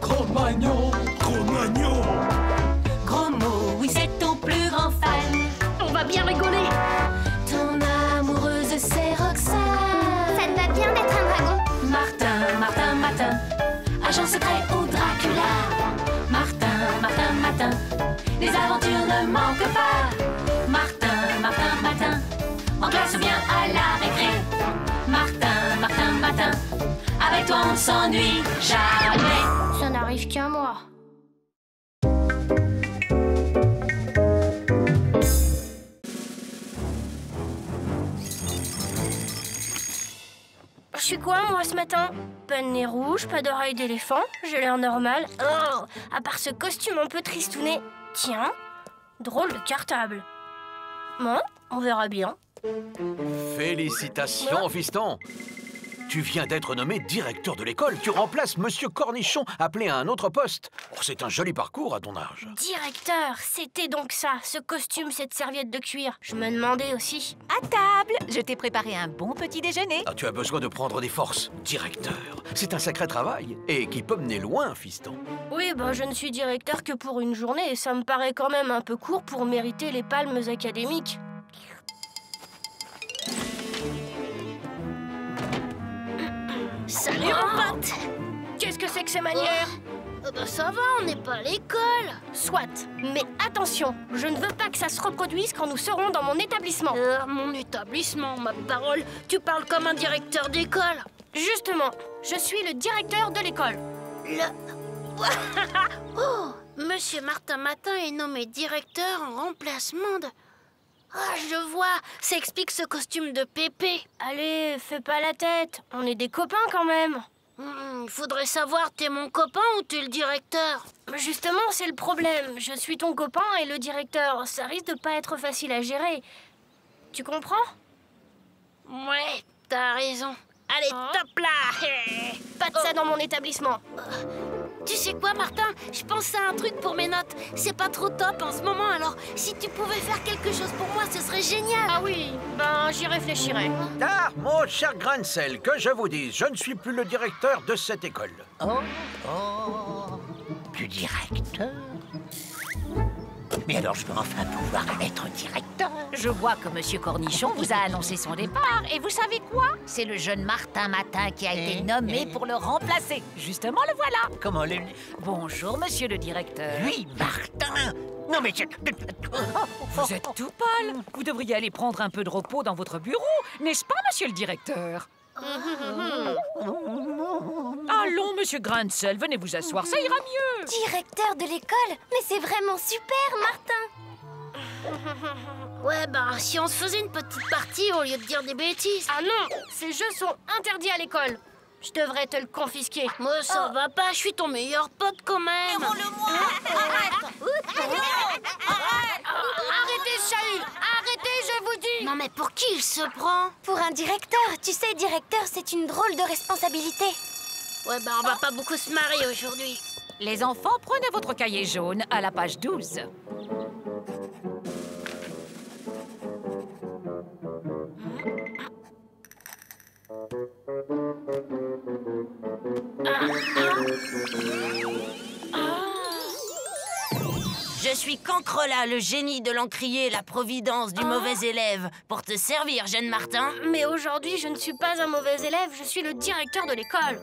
Cro-Magnon. Cro-Magnon. Gros mot, oui, c'est ton plus grand fan. On va bien rigoler. Ton amoureuse, c'est Roxane. Ça te va bien d'être un dragon. Martin, Martin, Martin, agent secret ou Dracula. Martin, Martin, Martin, les aventures ne manquent pas. Martin, Martin, Martin, en classe ou bien à la récré. Martin, Martin, Martin, avec toi on ne s'ennuie jamais. Ça n'arrive qu'à moi. Je suis quoi, moi, ce matin? Pas de nez rouge, pas d'oreille d'éléphant, j'ai l'air normal. Oh, à part ce costume un peu tristouné. Tiens, drôle de cartable. Bon, on verra bien. Félicitations, fiston. Tu viens d'être nommé directeur de l'école. Tu remplaces Monsieur Cornichon, appelé à un autre poste. Oh, c'est un joli parcours à ton âge. Directeur, c'était donc ça, ce costume, cette serviette de cuir. Je me demandais aussi. À table, je t'ai préparé un bon petit déjeuner. Ah, tu as besoin de prendre des forces. Directeur, c'est un sacré travail et qui peut mener loin, fiston. Oui, ben je ne suis directeur que pour une journée et ça me paraît quand même un peu court pour mériter les palmes académiques. Salut mon pote! Qu'est-ce que c'est que ces manières? Bah ça va, on n'est pas à l'école. Soit, mais attention, je ne veux pas que ça se reproduise quand nous serons dans mon établissement. Mon établissement, ma parole, tu parles comme un directeur d'école. Justement, je suis le directeur de l'école. Oh, Monsieur Martin Matin est nommé directeur en remplacement de... Ah, je vois, ça explique ce costume de Pépé. Allez, fais pas la tête, on est des copains quand même. Faudrait savoir, t'es mon copain ou t'es le directeur? Justement, c'est le problème. Je suis ton copain et le directeur. Ça risque de pas être facile à gérer. Tu comprends? Ouais, t'as raison. Allez, top là! Pas de ça dans mon établissement. Tu sais quoi, Martin? Je pense à un truc pour mes notes. C'est pas trop top en ce moment, alors si tu pouvais faire quelque chose pour moi, ce serait génial. Ah oui, ben j'y réfléchirai. Ah, mon cher Grancel, que je vous dise, je ne suis plus le directeur de cette école. Du directeur? Mais alors je peux enfin pouvoir être directeur? Je vois que Monsieur Cornichon vous a annoncé son départ. Et vous savez quoi? C'est le jeune Martin Matin qui a été nommé pour le remplacer. Justement, le voilà. Comment le... Bonjour, monsieur le directeur. Lui, Martin? Non mais... Vous êtes tout pâle. Vous devriez aller prendre un peu de repos dans votre bureau, n'est-ce pas, monsieur le directeur? Allons, monsieur Grancel, venez vous asseoir, ça ira mieux. Directeur de l'école? Mais c'est vraiment super, Martin. Ouais, bah, si on se faisait une petite partie au lieu de dire des bêtises. Ah non, ces jeux sont interdits à l'école. Je devrais te le confisquer. Moi, ça va pas, je suis ton meilleur pote quand même. Arrêtez ce chahut! Arrêtez, je vous dis! Non, mais pour qui il se prend? Pour un directeur, tu sais, directeur, c'est une drôle de responsabilité. Ouais, bah, on va pas beaucoup se marrer aujourd'hui. Les enfants, prenez votre cahier jaune à la page 12. Je suis Cancrela, le génie de l'encrier, la providence du mauvais élève. Pour te servir, jeune Martin. Mais aujourd'hui, je ne suis pas un mauvais élève, je suis le directeur de l'école.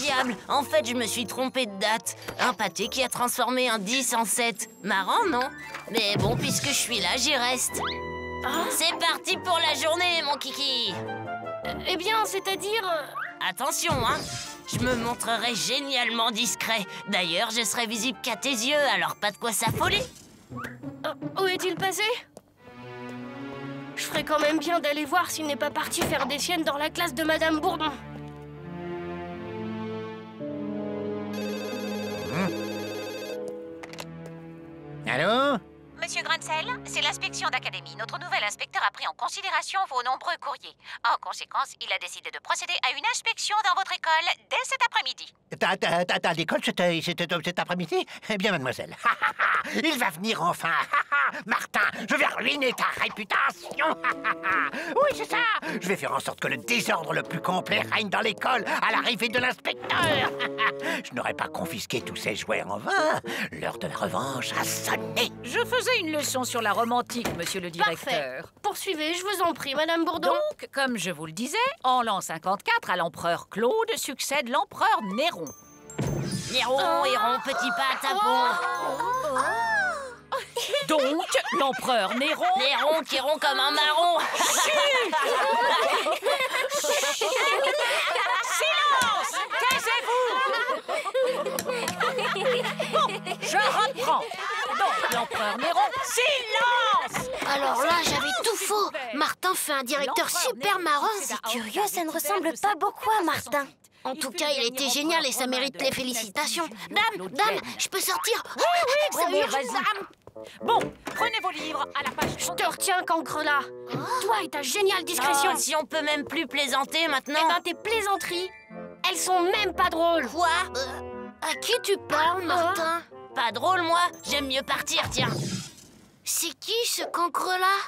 Diable, en fait, je me suis trompée de date. Un pâté qui a transformé un 10 en 7. Marrant, non? Mais bon, puisque je suis là, j'y reste. C'est parti pour la journée, mon kiki. Eh bien, c'est-à-dire... Attention, hein. Je me montrerai génialement discret. D'ailleurs, je serai visible qu'à tes yeux, alors pas de quoi s'affoler. Où est-il passé? Je ferais quand même bien d'aller voir s'il n'est pas parti faire des siennes dans la classe de Madame Bourdon. Allô? Monsieur Grancel, c'est l'inspection d'académie. Notre nouvel inspecteur a pris en considération vos nombreux courriers. En conséquence, il a décidé de procéder à une inspection dans votre école dès cet après-midi. T'as l'école cet après-midi? Eh bien, mademoiselle. Il va venir enfin. Martin, je vais ruiner ta réputation. Oui, c'est ça. Je vais faire en sorte que le désordre le plus complet règne dans l'école à l'arrivée de l'inspecteur. Je n'aurais pas confisqué tous ces jouets en vain. L'heure de la revanche a sonné. Je faisais une leçon sur la romantique, monsieur le directeur. Parfait. Poursuivez, je vous en prie, Madame Bourdon. Donc, comme je vous le disais, en l'an 54, à l'empereur Claude succède l'empereur Néron. Néron, Héron, petit pas, tapon. Donc, l'empereur Néron... Néron qui rompt comme un marron. Silence! Taisez-vous! Bon, je reprends. Donc, l'empereur Néron... Silence! Alors là, j'avais tout faux. Martin fait un directeur super marrant. C'est curieux, ça ne ressemble pas beaucoup à Martin. En tout cas, il a été génial et ça mérite les félicitations. Dame, je peux sortir? Oui, vas-y. Bon, prenez vos livres à la page... Je te retiens, cancre-là. Toi et ta géniale discrétion. Oh, si on peut même plus plaisanter maintenant. Eh ben, tes plaisanteries, elles sont même pas drôles. Quoi? À qui tu parles, Martin? Pas drôle, moi. J'aime mieux partir, tiens. C'est qui ce cancre-là?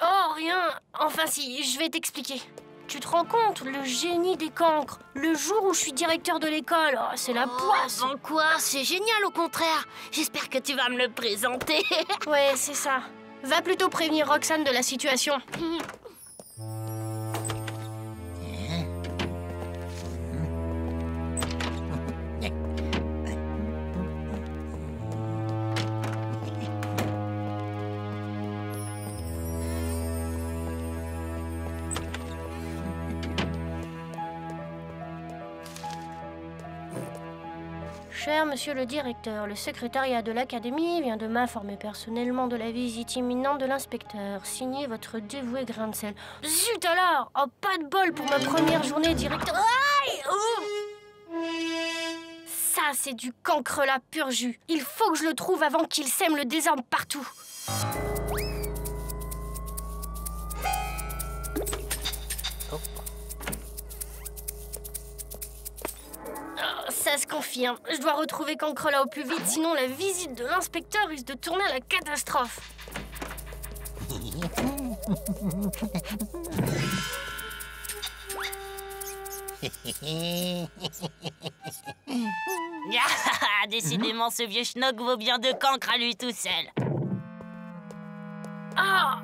Oh, rien. Enfin si, je vais t'expliquer. Tu te rends compte, le génie des cancres, le jour où je suis directeur de l'école, oh, c'est la poisse. Bon quoi, c'est génial au contraire. J'espère que tu vas me le présenter. Ouais, c'est ça. Va plutôt prévenir Roxane de la situation. Cher monsieur le directeur, le secrétariat de l'académie vient de m'informer personnellement de la visite imminente de l'inspecteur. Signé votre dévoué grain de sel. Zut alors! Oh, pas de bol pour ma première journée directeur. Aïe! Oh! Ça, c'est du cancrelat pur jus. Il faut que je le trouve avant qu'il sème le désordre partout. Ça se confirme. Je dois retrouver Cancrelat au plus vite, sinon la visite de l'inspecteur risque de tourner à la catastrophe. Décidément, ce vieux schnock vaut bien 2 cancres à lui tout seul. Ah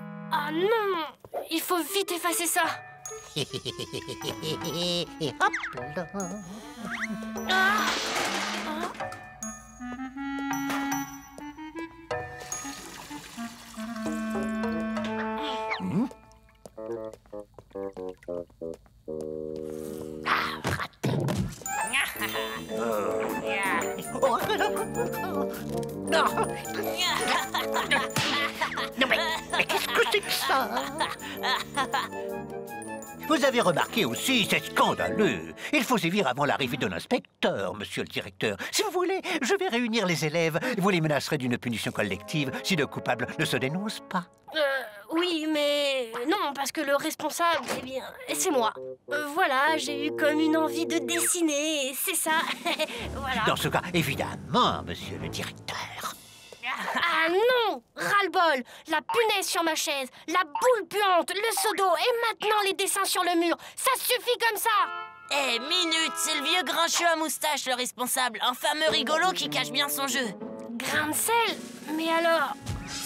non! Il faut vite effacer ça. Hop là. Raté. Non. Non mais qu'est-ce que c'est que ça? Vous avez remarqué aussi, c'est scandaleux. Il faut sévir avant l'arrivée de l'inspecteur, monsieur le directeur. Si vous voulez, je vais réunir les élèves. Vous les menacerez d'une punition collective si le coupable ne se dénonce pas. Oui, mais non, parce que le responsable, eh bien, c'est moi. Voilà, j'ai eu comme une envie de dessiner, et c'est ça. Voilà. Dans ce cas, évidemment, monsieur le directeur. Ah non! Ras-le-bol! La punaise sur ma chaise, la boule puante, le seau d'eau et maintenant les dessins sur le mur. Ça suffit comme ça! Eh, minute, c'est le vieux grincheux à moustache, le responsable. Un fameux rigolo qui cache bien son jeu. Grain de sel? Mais alors...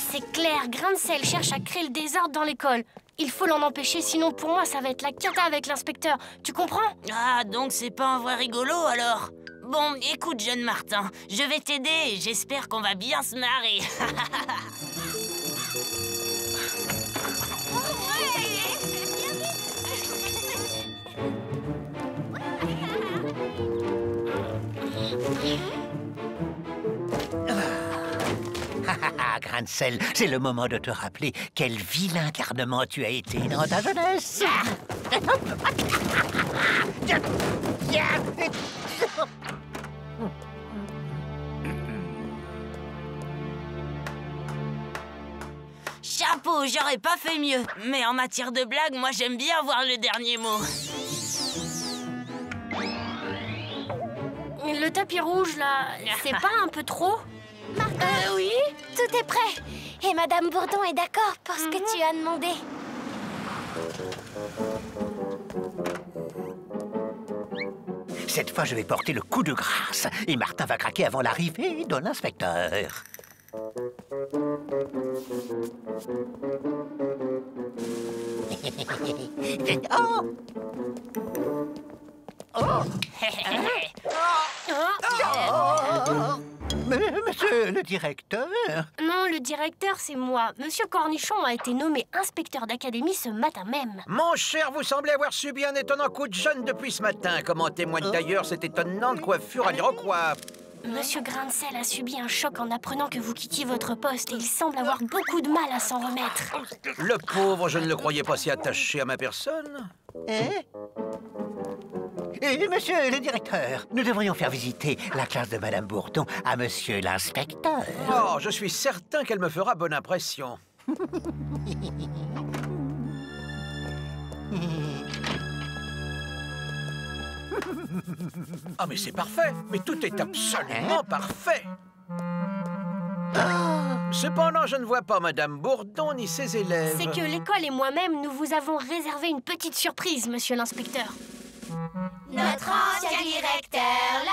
C'est clair, Grain de sel cherche à créer le désordre dans l'école. Il faut l'en empêcher, sinon pour moi ça va être la cata avec l'inspecteur. Tu comprends? Ah, donc c'est pas un vrai rigolo alors? Bon, écoute, jeune Martin, je vais t'aider et j'espère qu'on va bien se marrer. Grain de sel, c'est le moment de te rappeler quel vilain garnement tu as été dans ta jeunesse. Chapeau, j'aurais pas fait mieux. Mais en matière de blague, moi j'aime bien avoir le dernier mot. Le tapis rouge, là, c'est pas un peu trop? Martin, oui? tout est prêt. Et Madame Bourdon est d'accord pour ce que tu as demandé. Cette fois, je vais porter le coup de grâce. Et Martin va craquer avant l'arrivée de l'inspecteur. Oh! Oh! Monsieur le directeur? Non, le directeur, c'est moi. Monsieur Cornichon a été nommé inspecteur d'académie ce matin même. Mon cher, vous semblez avoir subi un étonnant coup de jeûne depuis ce matin, comme en témoigne d'ailleurs cette étonnante coiffure à l'iroquois. Monsieur Grain de Sel a subi un choc en apprenant que vous quittiez votre poste et il semble avoir beaucoup de mal à s'en remettre. Le pauvre, je ne le croyais pas si attaché à ma personne. Hein? Et monsieur le directeur, nous devrions faire visiter la classe de Madame Bourdon à monsieur l'inspecteur. Oh, je suis certain qu'elle me fera bonne impression. Ah, mais c'est parfait. Mais tout est absolument parfait. Cependant, je ne vois pas Madame Bourdon ni ses élèves. C'est que l'école et moi-même, nous vous avons réservé une petite surprise, monsieur l'inspecteur. Notre ancien directeur, la.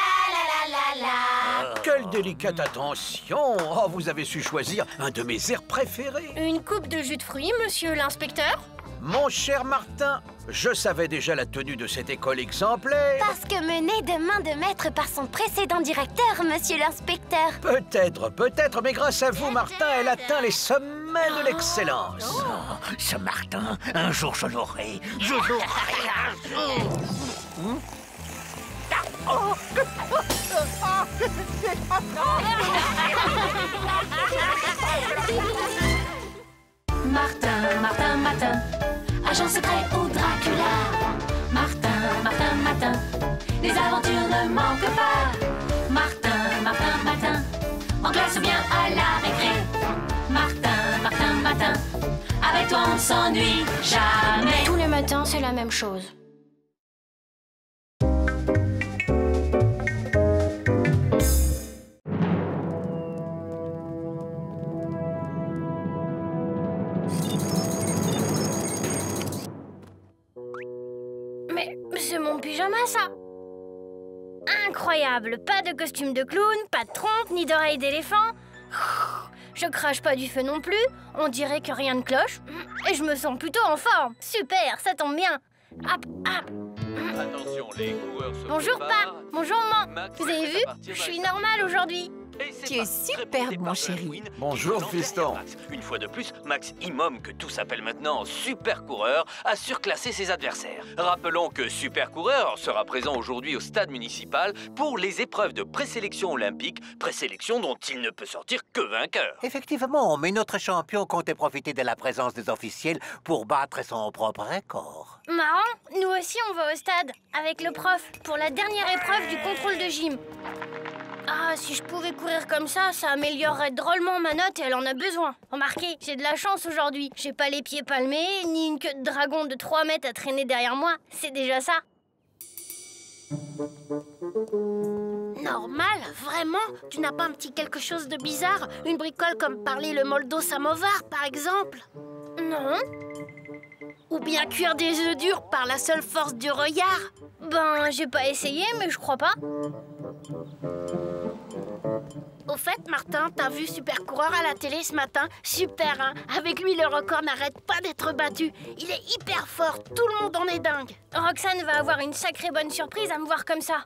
Quelle délicate attention. Oh, vous avez su choisir un de mes airs préférés. Une coupe de jus de fruits, monsieur l'inspecteur? Mon cher Martin, je savais déjà la tenue de cette école exemplaire. Parce que menée de main de maître par son précédent directeur, monsieur l'inspecteur. Peut-être, mais grâce à vous, Martin, elle atteint les sommets de l'excellence. Oh, ce Martin, un jour je l'aurai. Je l'aurai un jour. Martin, agent secret au Dracula. Martin, les aventures ne manquent pas. Martin, en classe ou bien à la récré. Martin, avec toi on ne s'ennuie jamais. Tous les matins, c'est la même chose. Mais c'est mon pyjama, ça! Incroyable! Pas de costume de clown, pas de trompe, ni d'oreilles d'éléphant. Je crache pas du feu non plus, on dirait que rien ne cloche. Et je me sens plutôt en forme. Super, ça tombe bien. Hop, hop. Attention, les coureurs se Bonjour, préparent. Pap. Bonjour, Maman. Max Vous avez va vu? partir Je suis dans la normale aujourd'hui. Et c'est Tu es parti, superbe, préposé mon par chéri. Halloween. Bonjour, L'an fiston. dernier, Max, une fois de plus, Max Imom, que tout s'appelle maintenant en super coureur, a surclassé ses adversaires. Rappelons que super coureur sera présent aujourd'hui au stade municipal pour les épreuves de présélection olympique, présélection dont il ne peut sortir que vainqueur. Effectivement, mais notre champion comptait profiter de la présence des officiels pour battre son propre record. Marrant, nous aussi on va au stade, avec le prof, pour la dernière épreuve du contrôle de gym. Ah, si je pouvais courir comme ça améliorerait drôlement ma note et elle en a besoin. Remarquez, j'ai de la chance aujourd'hui. J'ai pas les pieds palmés, ni une queue de dragon de 3 mètres à traîner derrière moi. C'est déjà ça. Normal, vraiment? Tu n'as pas un petit quelque chose de bizarre? Une bricole comme parler le moldo samovar, par exemple? Non. Ou bien cuire des œufs durs par la seule force du regard? Ben, j'ai pas essayé, mais je crois pas. Au fait, Martin, t'as vu Super Coureur à la télé ce matin? Super, hein? Avec lui, le record n'arrête pas d'être battu. Il est hyper fort, tout le monde en est dingue. Roxane va avoir une sacrée bonne surprise à me voir comme ça.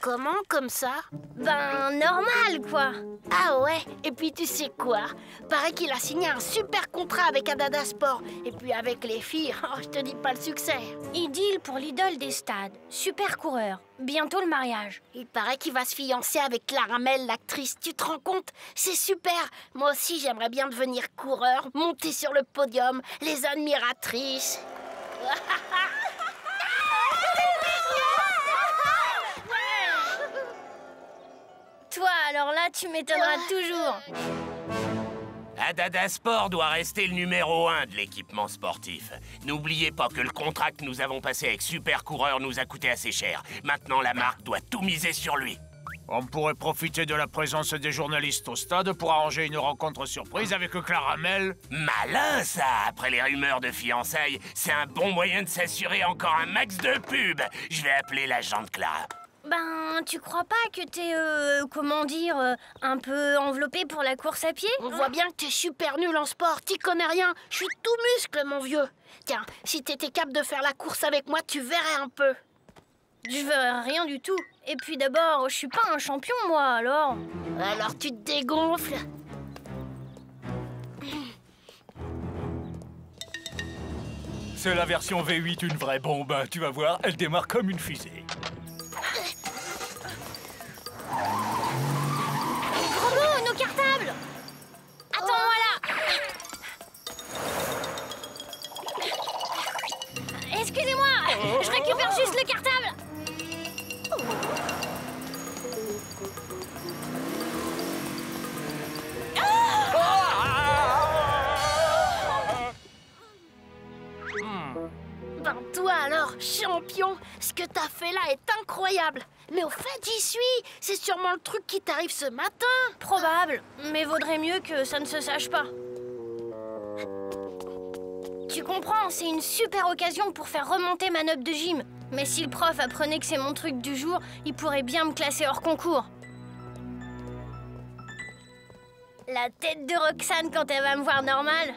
Comment, comme ça? Ben, normal, quoi. Ah ouais? Et puis tu sais quoi? Paraît qu'il a signé un super contrat avec Adada Sport. Et puis avec les filles, oh, je te dis pas le succès. Il deal pour l'idole des stades. Super coureur. Bientôt le mariage. Il paraît qu'il va se fiancer avec Clara Mel, l'actrice. Tu te rends compte? C'est super. Moi aussi, j'aimerais bien devenir coureur, monter sur le podium, les admiratrices. Toi, alors là, tu m'étonneras toujours. Adada Sport doit rester le numéro 1 de l'équipement sportif. N'oubliez pas que le contrat que nous avons passé avec Super Coureur nous a coûté assez cher. Maintenant, la marque doit tout miser sur lui. On pourrait profiter de la présence des journalistes au stade pour arranger une rencontre surprise avec Caramel. Malin, ça. Après les rumeurs de fiançailles, c'est un bon moyen de s'assurer encore un max de pub. Je vais appeler l'agent de Clara. Ben, tu crois pas que t'es, comment dire, un peu enveloppé pour la course à pied? On voit bien que t'es super nul en sport, t'y connais rien. Je suis tout muscle, mon vieux. Tiens, si t'étais capable de faire la course avec moi, tu verrais un peu. Je verrais rien du tout. Et puis d'abord, je suis pas un champion, moi, alors. Alors tu te dégonfles. C'est la version V8, une vraie bombe. Tu vas voir, elle démarre comme une fusée. Gros, nos cartables! Attends-moi là! Excusez-moi, je récupère juste le cartable. Ben toi alors, champion, ce que t'as fait là est incroyable. Mais au fait, j'y suis. C'est sûrement le truc qui t'arrive ce matin. Probable, mais vaudrait mieux que ça ne se sache pas. Tu comprends, c'est une super occasion pour faire remonter ma note de gym. Mais si le prof apprenait que c'est mon truc du jour, il pourrait bien me classer hors concours. La tête de Roxane quand elle va me voir normale.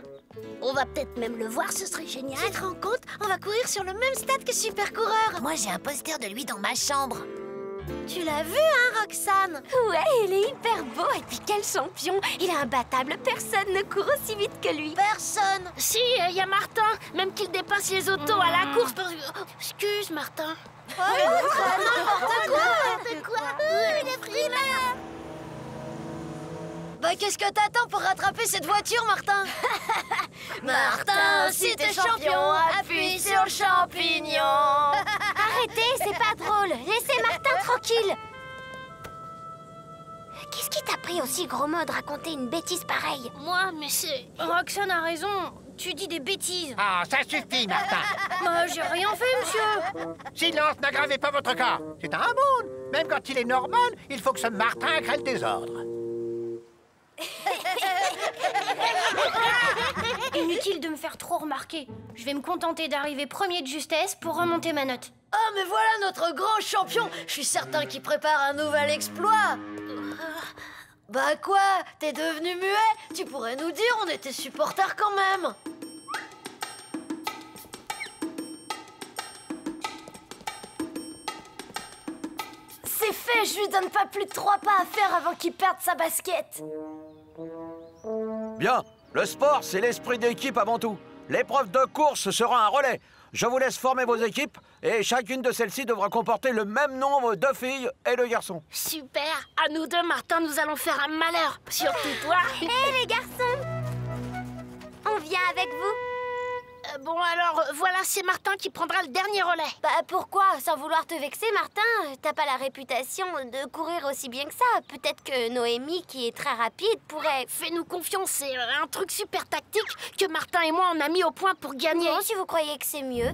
On va peut-être même le voir, ce serait génial. Tu te rends compte? On va courir sur le même stade que Super Coureur. Moi, j'ai un poster de lui dans ma chambre. Tu l'as vu, hein, Roxane? Ouais, il est hyper beau. Et puis quel champion! Il est imbattable. Personne ne court aussi vite que lui. Personne. Si, il y a Martin. Même qu'il dépasse les autos à la course. Parce que... Oh, excuse, Martin. N'importe quoi. Il est primaire. Bah, qu'est-ce que t'attends pour rattraper cette voiture, Martin? Martin, si t'es champion, appuie sur le champignon. Arrêtez, c'est pas drôle. Laissez Martin tranquille. Qu'est-ce qui t'a pris aussi, gros mot, de raconter une bêtise pareille? Moi, mais c'est... Roxane a raison, tu dis des bêtises. Ah, ça suffit, Martin. Moi, j'ai rien fait, monsieur. Silence, n'aggravez pas votre cas. C'est un monde. Même quand il est normal, il faut que ce Martin crée le désordre. Inutile de me faire trop remarquer. Je vais me contenter d'arriver premier de justesse pour remonter ma note. Ah, mais voilà notre grand champion. Je suis certain qu'il prépare un nouvel exploit. Bah quoi? T'es devenu muet? Tu pourrais nous dire, on était supporters quand même. C'est fait, je lui donne pas plus de 3 pas à faire avant qu'il perde sa basket. Bien, le sport, c'est l'esprit d'équipe avant tout. L'épreuve de course sera un relais. Je vous laisse former vos équipes et chacune de celles-ci devra comporter le même nombre de filles et de garçons. Super. À nous deux, Martin, nous allons faire un malheur. Surtout toi. Hé, les garçons! On vient avec vous? Bon, alors, voilà, c'est Martin qui prendra le dernier relais. Bah pourquoi? Sans vouloir te vexer, Martin, t'as pas la réputation de courir aussi bien que ça. Peut-être que Noémie, qui est très rapide, pourrait... Fais-nous confiance, c'est un truc super tactique que Martin et moi on a mis au point pour gagner. Bon, si vous croyez que c'est mieux.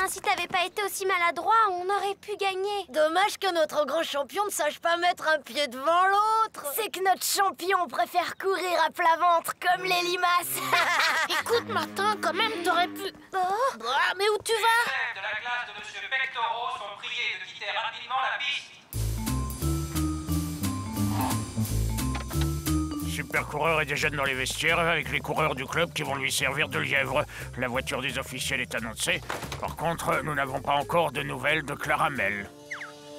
Si t'avais pas été aussi maladroit, on aurait pu gagner. Dommage que notre grand champion ne sache pas mettre un pied devant l'autre. C'est que notre champion préfère courir à plat ventre comme les limaces. Écoute, Martin, quand même, t'aurais pu... mais où tu vas? Les élèves de la classe de Monsieur Pectoraux sont priés de quitter rapidement la piste. Super Coureur est déjà dans les vestiaires avec les coureurs du club qui vont lui servir de lièvre. La voiture des officiels est annoncée. Par contre, nous n'avons pas encore de nouvelles de Caramel.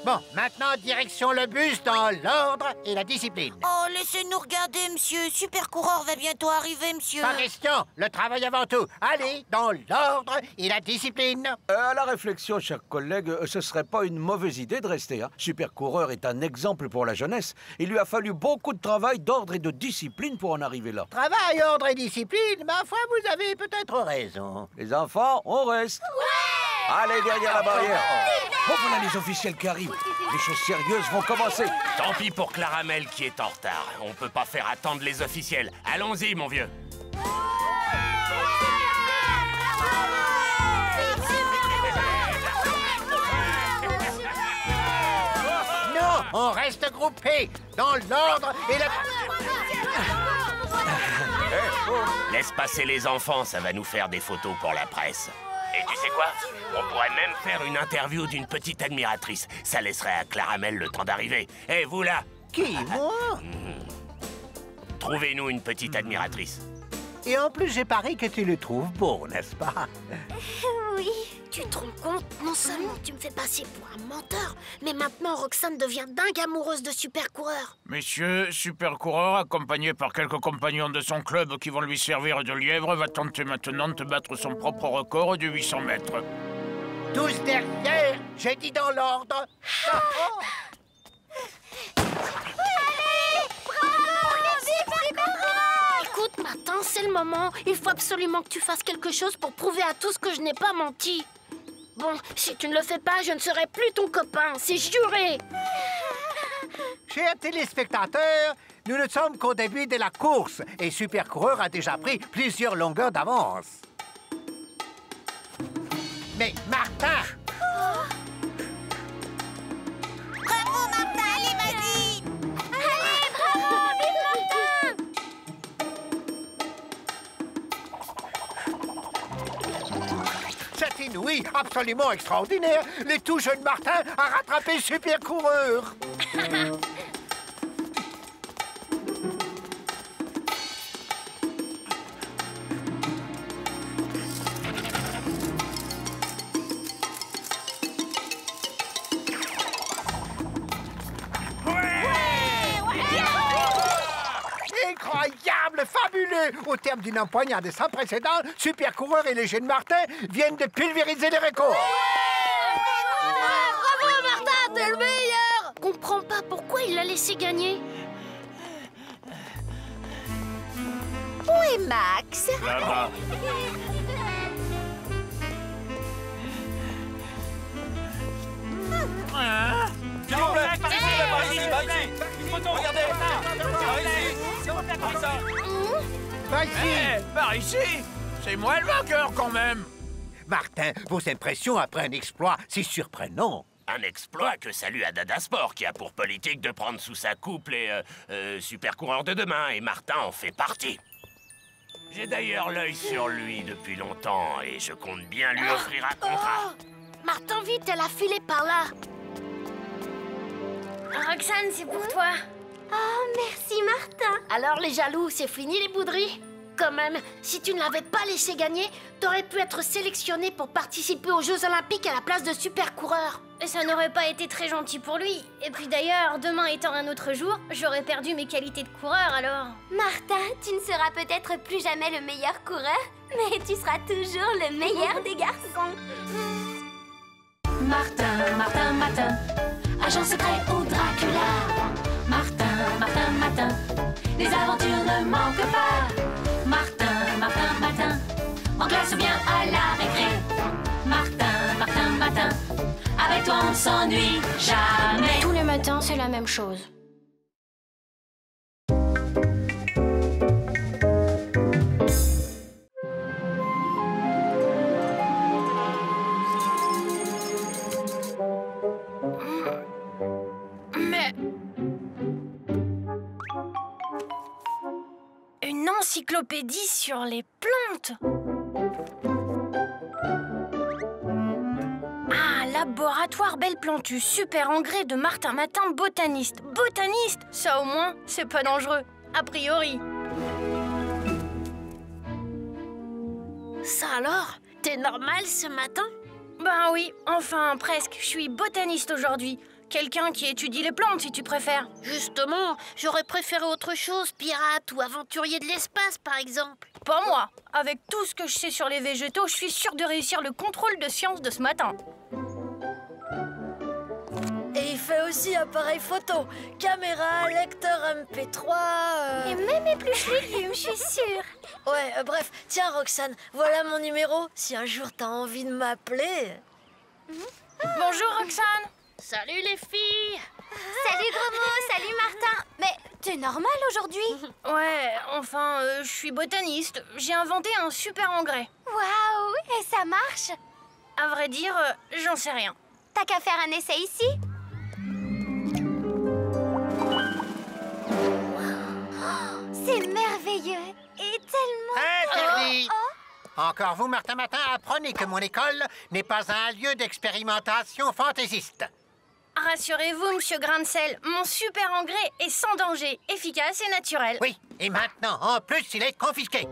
Bon, maintenant, direction le bus dans l'ordre et la discipline. Oh, laissez-nous regarder, monsieur. Super coureur va bientôt arriver, monsieur. Pas question, le travail avant tout. Allez, dans l'ordre et la discipline. À la réflexion, chers collègues, ce serait pas une mauvaise idée de rester. Hein. Super coureur est un exemple pour la jeunesse. Il lui a fallu beaucoup de travail, d'ordre et de discipline pour en arriver là. Travail, ordre et discipline, ma foi, vous avez peut-être raison. Les enfants, on reste. Ouais! Allez, derrière la barrière. Oh, voilà les officiels qui arrivent. Les choses sérieuses vont commencer. Tant pis pour Claramel qui est en retard. On peut pas faire attendre les officiels. Allons-y, mon vieux. Non, on reste groupés dans l'ordre et la... Laisse passer les enfants, ça va nous faire des photos pour la presse. Et tu sais quoi? On pourrait même faire une interview d'une petite admiratrice. Ça laisserait à Claramel le temps d'arriver. Et vous là? Qui, moi? Trouvez-nous une petite admiratrice. Et en plus, j'ai parié que tu le trouves beau, n'est-ce pas? Oui. Tu te rends compte? Non seulement tu me fais passer pour un menteur, mais maintenant Roxane devient dingue amoureuse de Super Coureur. Messieurs, Super Coureur, accompagné par quelques compagnons de son club qui vont lui servir de lièvre, va tenter maintenant de battre son propre record de 800 mètres. Tous derrière, j'ai dit dans l'ordre. Écoute, Martin, c'est le moment. Il faut absolument que tu fasses quelque chose pour prouver à tous que je n'ai pas menti. Bon, si tu ne le fais pas, je ne serai plus ton copain, c'est juré. Chers téléspectateurs, nous ne sommes qu'au début de la course et Super Coureur a déjà pris plusieurs longueurs d'avance. Mais Martin! Bravo, Martin, allez, vas-y! Allez, bravo, vive Martin! C'est inouï, absolument extraordinaire. Le tout jeune Martin a rattrapé Super Coureur. Incroyable, fabuleux! Au terme d'une empoignade sans précédent, Super Coureur et le jeune Martin viennent de pulvériser les records. Bravo, Martin, t'es le meilleur! Comprends pas pourquoi il l'a laissé gagner. Où est Max? Là-bas. S'il vous plaît, par ici, regardez. Par ici. Par ici. C'est moi le vainqueur quand même. Martin, vos impressions après un exploit, c'est surprenant. Un exploit que salue Adada Sport, qui a pour politique de prendre sous sa coupe les Super Coureurs de demain, et Martin en fait partie. J'ai d'ailleurs l'œil sur lui depuis longtemps, et je compte bien lui offrir un contrat. Martin, vite, elle a filé par là. Roxane, c'est pour toi. Oh, merci, Martin. Alors, les jaloux, c'est fini les bouderies? Quand même, si tu ne l'avais pas laissé gagner, t'aurais pu être sélectionné pour participer aux Jeux Olympiques à la place de Super Coureur. Et ça n'aurait pas été très gentil pour lui. Et puis d'ailleurs, demain étant un autre jour, j'aurais perdu mes qualités de coureur alors. Martin, tu ne seras peut-être plus jamais le meilleur coureur, mais tu seras toujours le meilleur des garçons. Martin, Martin, Martin, agent secret au Dracula. Martin, Martin, Martin, les aventures ne manquent pas. Martin, Martin, Martin, en classe ou bien à la récré. Martin, Martin, Martin, avec toi on s'ennuie jamais. Tous les matins, c'est la même chose. Une encyclopédie sur les plantes. Ah, laboratoire Belle Plantu, super engrais de Martin Matin, botaniste. Botaniste, ça au moins, c'est pas dangereux, a priori. Ça alors, t'es normal ce matin? Ben oui, enfin presque, je suis botaniste aujourd'hui. Quelqu'un qui étudie les plantes, si tu préfères. Justement, j'aurais préféré autre chose, pirate ou aventurier de l'espace, par exemple. Pas moi. Avec tout ce que je sais sur les végétaux, je suis sûre de réussir le contrôle de science de ce matin. Et il fait aussi appareil photo, caméra, lecteur MP3... Et même épluche légumes, je suis sûre. Ouais, bref, tiens Roxane, voilà mon numéro, si un jour t'as envie de m'appeler... Bonjour Roxane. Salut les filles. Salut Gromo, salut Martin. Mais t'es normal aujourd'hui? Ouais, enfin, je suis botaniste. J'ai inventé un super engrais. Waouh, et ça marche? À vrai dire, j'en sais rien. T'as qu'à faire un essai ici? C'est merveilleux et tellement... Interdit. Encore vous, Martin Matin, apprenez que mon école n'est pas un lieu d'expérimentation fantaisiste. Rassurez-vous, monsieur Grain de Sel, mon super engrais est sans danger, efficace et naturel. Oui, et maintenant, en plus, il est confisqué.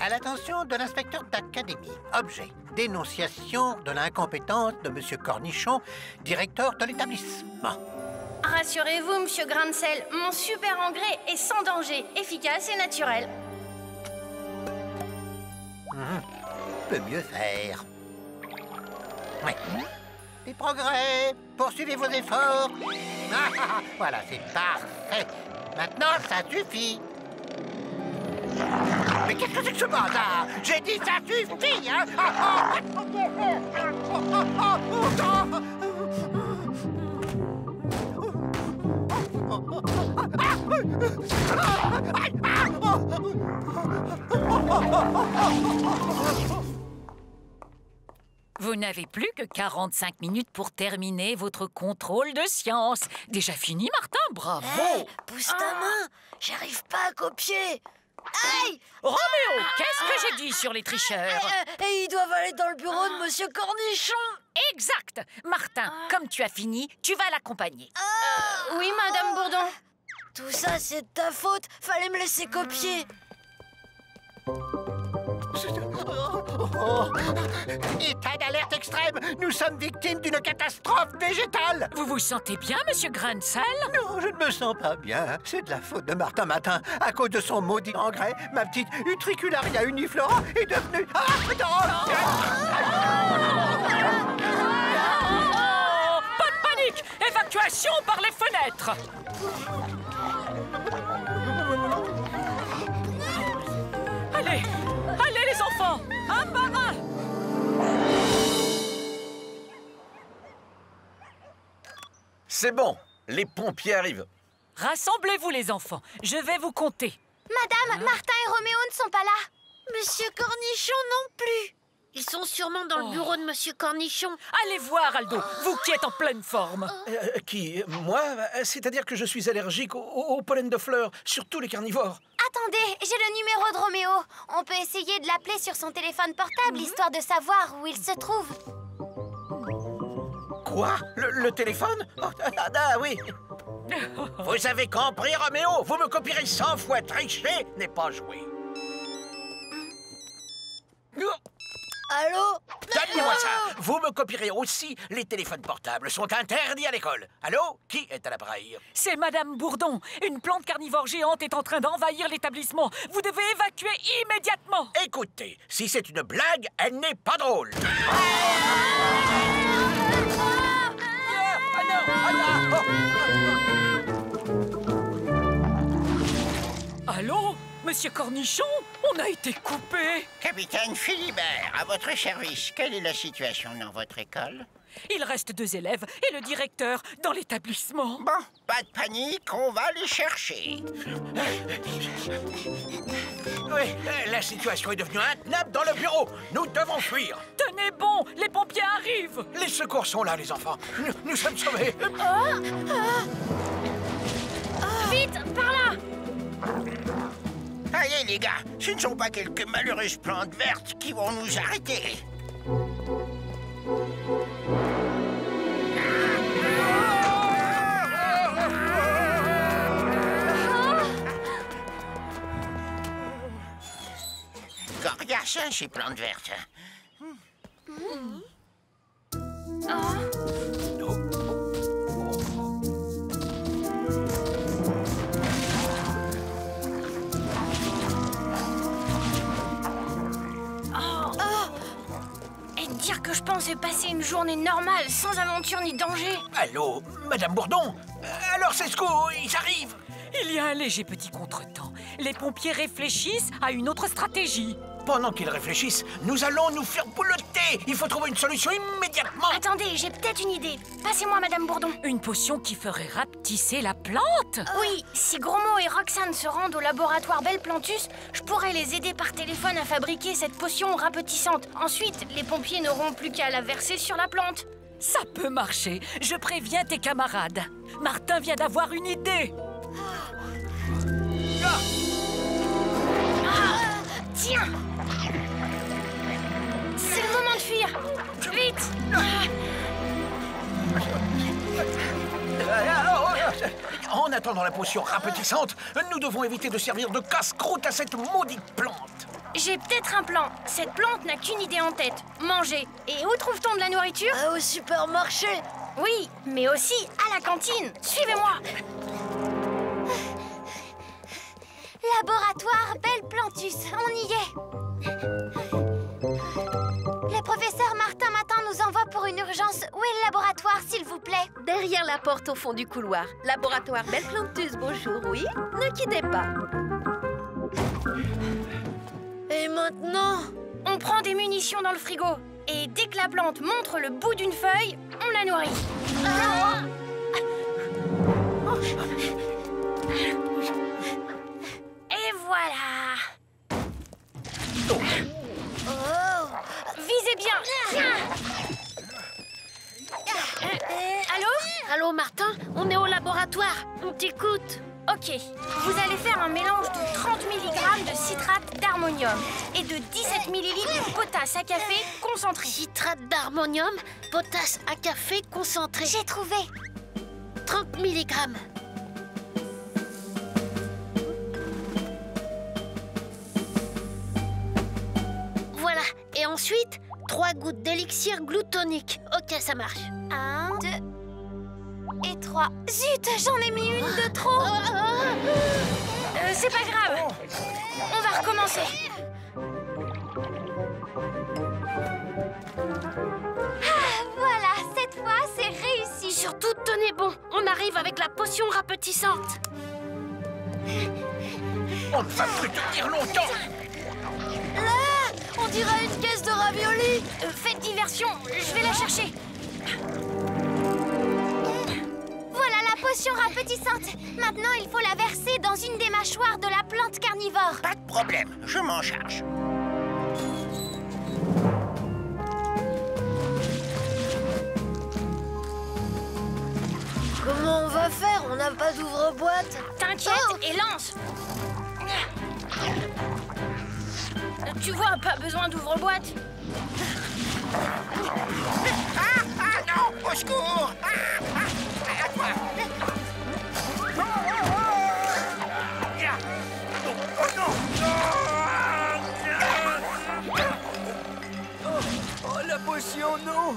À l'attention de l'inspecteur d'académie. Objet, dénonciation de l'incompétence de monsieur Cornichon, directeur de l'établissement. Rassurez-vous, monsieur Grain de Sel, mon super engrais est sans danger, efficace et naturel. Peut mieux faire. Oui. Des progrès. Poursuivez vos efforts. Voilà, c'est parfait. Maintenant, ça suffit. Mais qu'est-ce que c'est que ce bazar? J'ai dit ça suffit, hein? Vous n'avez plus que 45 minutes pour terminer votre contrôle de science. Déjà fini, Martin? Bravo! Hey, pousse ta main, j'arrive pas à copier. Aïe! Roméo, qu'est-ce que j'ai dit sur les tricheurs? Et ils doivent aller dans le bureau de monsieur Cornichon. Exact! Martin, comme tu as fini, tu vas l'accompagner. Oui, madame Bourdon. Tout ça, c'est de ta faute. Fallait me laisser copier. État d'alerte extrême. Nous sommes victimes d'une catastrophe végétale. Vous vous sentez bien, monsieur Grain de Sel? Non, je ne me sens pas bien. C'est de la faute de Martin Matin. À cause de son maudit engrais, ma petite Utricularia uniflora est devenue... Pas de panique! Évacuation par les fenêtres! Allez! Allez les enfants! Un par un! C'est bon, les pompiers arrivent. Rassemblez-vous les enfants, je vais vous compter. Madame, Martin et Roméo ne sont pas là. Monsieur Cornichon non plus. Ils sont sûrement dans le bureau de monsieur Cornichon. Allez voir, Aldo, vous qui êtes en pleine forme. Qui? Moi? C'est-à-dire que je suis allergique au pollen de fleurs, sur tous les carnivores. Attendez, j'ai le numéro de Roméo. On peut essayer de l'appeler sur son téléphone portable, histoire de savoir où il se trouve. Quoi? Le téléphone? Oui. Vous avez compris, Roméo? Vous me copierez 100 fois. Tricher n'est pas joué. Allô? Donnez-moi ça. Vous me copierez aussi. Les téléphones portables sont interdits à l'école. Allô? Qui est à l'appareil? C'est Madame Bourdon. Une plante carnivore géante est en train d'envahir l'établissement. Vous devez évacuer immédiatement. Écoutez, si c'est une blague, elle n'est pas drôle. Allô? Monsieur Cornichon? On a été coupé. Capitaine Philibert, à votre service. Quelle est la situation dans votre école? Il reste 2 élèves et le directeur dans l'établissement. Bon, pas de panique, on va les chercher. Oui, la situation est devenue intenable dans le bureau. Nous devons fuir. Tenez bon, les pompiers arrivent. Les secours sont là, les enfants. Nous sommes sauvés. Vite, par là! Allez, les gars, ce ne sont pas quelques malheureuses plantes vertes qui vont nous arrêter. Regarde ça chez Plante Verte. Et dire que je pensais passer une journée normale, sans aventure ni danger. Allô, Madame Bourdon? Alors c'est ce qu'ils arrivent. Il y a un léger petit contretemps. Les pompiers réfléchissent à une autre stratégie. Pendant qu'ils réfléchissent, nous allons nous faire boulotter. Il faut trouver une solution immédiatement. Attendez, j'ai peut-être une idée. Passez-moi, Madame Bourdon. Une potion qui ferait rapetisser la plante? Oui, si Grosmo et Roxane se rendent au laboratoire Belle Plantus, je pourrais les aider par téléphone à fabriquer cette potion rapetissante. Ensuite, les pompiers n'auront plus qu'à la verser sur la plante. Ça peut marcher. Je préviens tes camarades. Martin vient d'avoir une idée. Tiens! C'est le moment de fuir! Vite! En attendant la potion rapetissante, nous devons éviter de servir de casse-croûte à cette maudite plante. J'ai peut-être un plan. Cette plante n'a qu'une idée en tête. Manger. Et où trouve-t-on de la nourriture? Au supermarché. Oui, mais aussi à la cantine. Suivez-moi! Laboratoire Belle Plantus, on y est. Le professeur Martin Matin nous envoie pour une urgence. Où est le laboratoire, s'il vous plaît? Derrière la porte au fond du couloir. Laboratoire Belle Plantus, bonjour, oui. Ne quittez pas. Et maintenant? On prend des munitions dans le frigo. Et dès que la plante montre le bout d'une feuille, on la nourrit. Et voilà. Visez bien. Allô? Allô, Martin? On est au laboratoire. On t'écoute. Ok. Vous allez faire un mélange de 30 mg de citrate d'harmonium et de 17 ml de potasse à café concentré. Citrate d'harmonium, potasse à café concentré. J'ai trouvé. 30 mg. Voilà. Et ensuite, 3 gouttes d'élixir gluttonique. Ok, ça marche. 1, 2 et 3. Zut, j'en ai mis une de trop. C'est pas grave. On va recommencer. Voilà, cette fois, c'est réussi. Surtout, tenez bon. On arrive avec la potion rapetissante. On ne va plus tenir longtemps. On dirait une caisse de raviolis. Faites diversion, je vais la chercher. Voilà la potion rapetissante. Maintenant, il faut la verser dans une des mâchoires de la plante carnivore. Pas de problème, je m'en charge. Comment on va faire? On n'a pas d'ouvre-boîte. T'inquiète et lance. Tu vois, pas besoin d'ouvre-boîte. Non, au secours! Oh, la potion, non!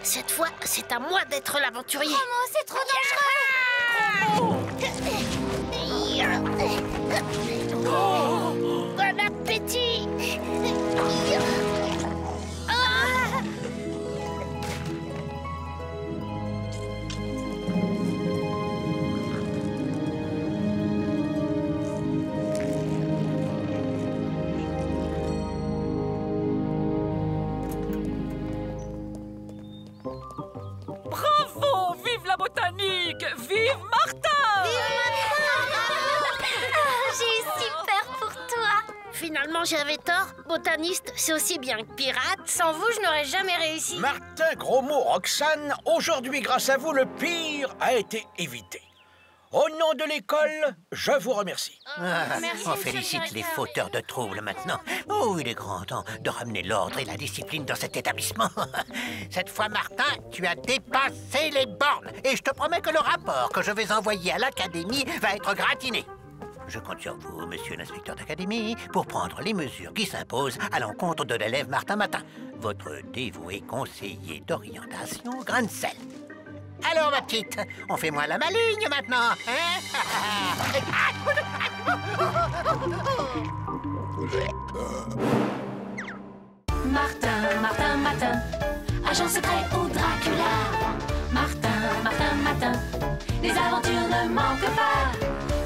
Cette fois, c'est à moi d'être l'aventurier. Grosmo, c'est trop dangereux. Bon appétit. Bravo! Vive la botanique! Vive Martin! J'ai eu super pour toi. Finalement, j'avais tort. Botaniste, c'est aussi bien que pirate. Sans vous, je n'aurais jamais réussi. Martin, Grosmo, Roxane, aujourd'hui, grâce à vous, le pire a été évité. Au nom de l'école, je vous remercie. On félicite les fauteurs de troubles maintenant. Oh, il est grand temps de ramener l'ordre et la discipline dans cet établissement. Cette fois, Martin, tu as dépassé les bornes. Et je te promets que le rapport que je vais envoyer à l'académie va être gratiné. Je compte sur vous, monsieur l'inspecteur d'académie, pour prendre les mesures qui s'imposent à l'encontre de l'élève Martin Matin, votre dévoué conseiller d'orientation Grancel. Alors, ma petite, on fait moins la maligne maintenant, hein? Martin, Martin, Matin, agent secret au Dracula. Martin, Martin, Matin, les aventures ne manquent pas.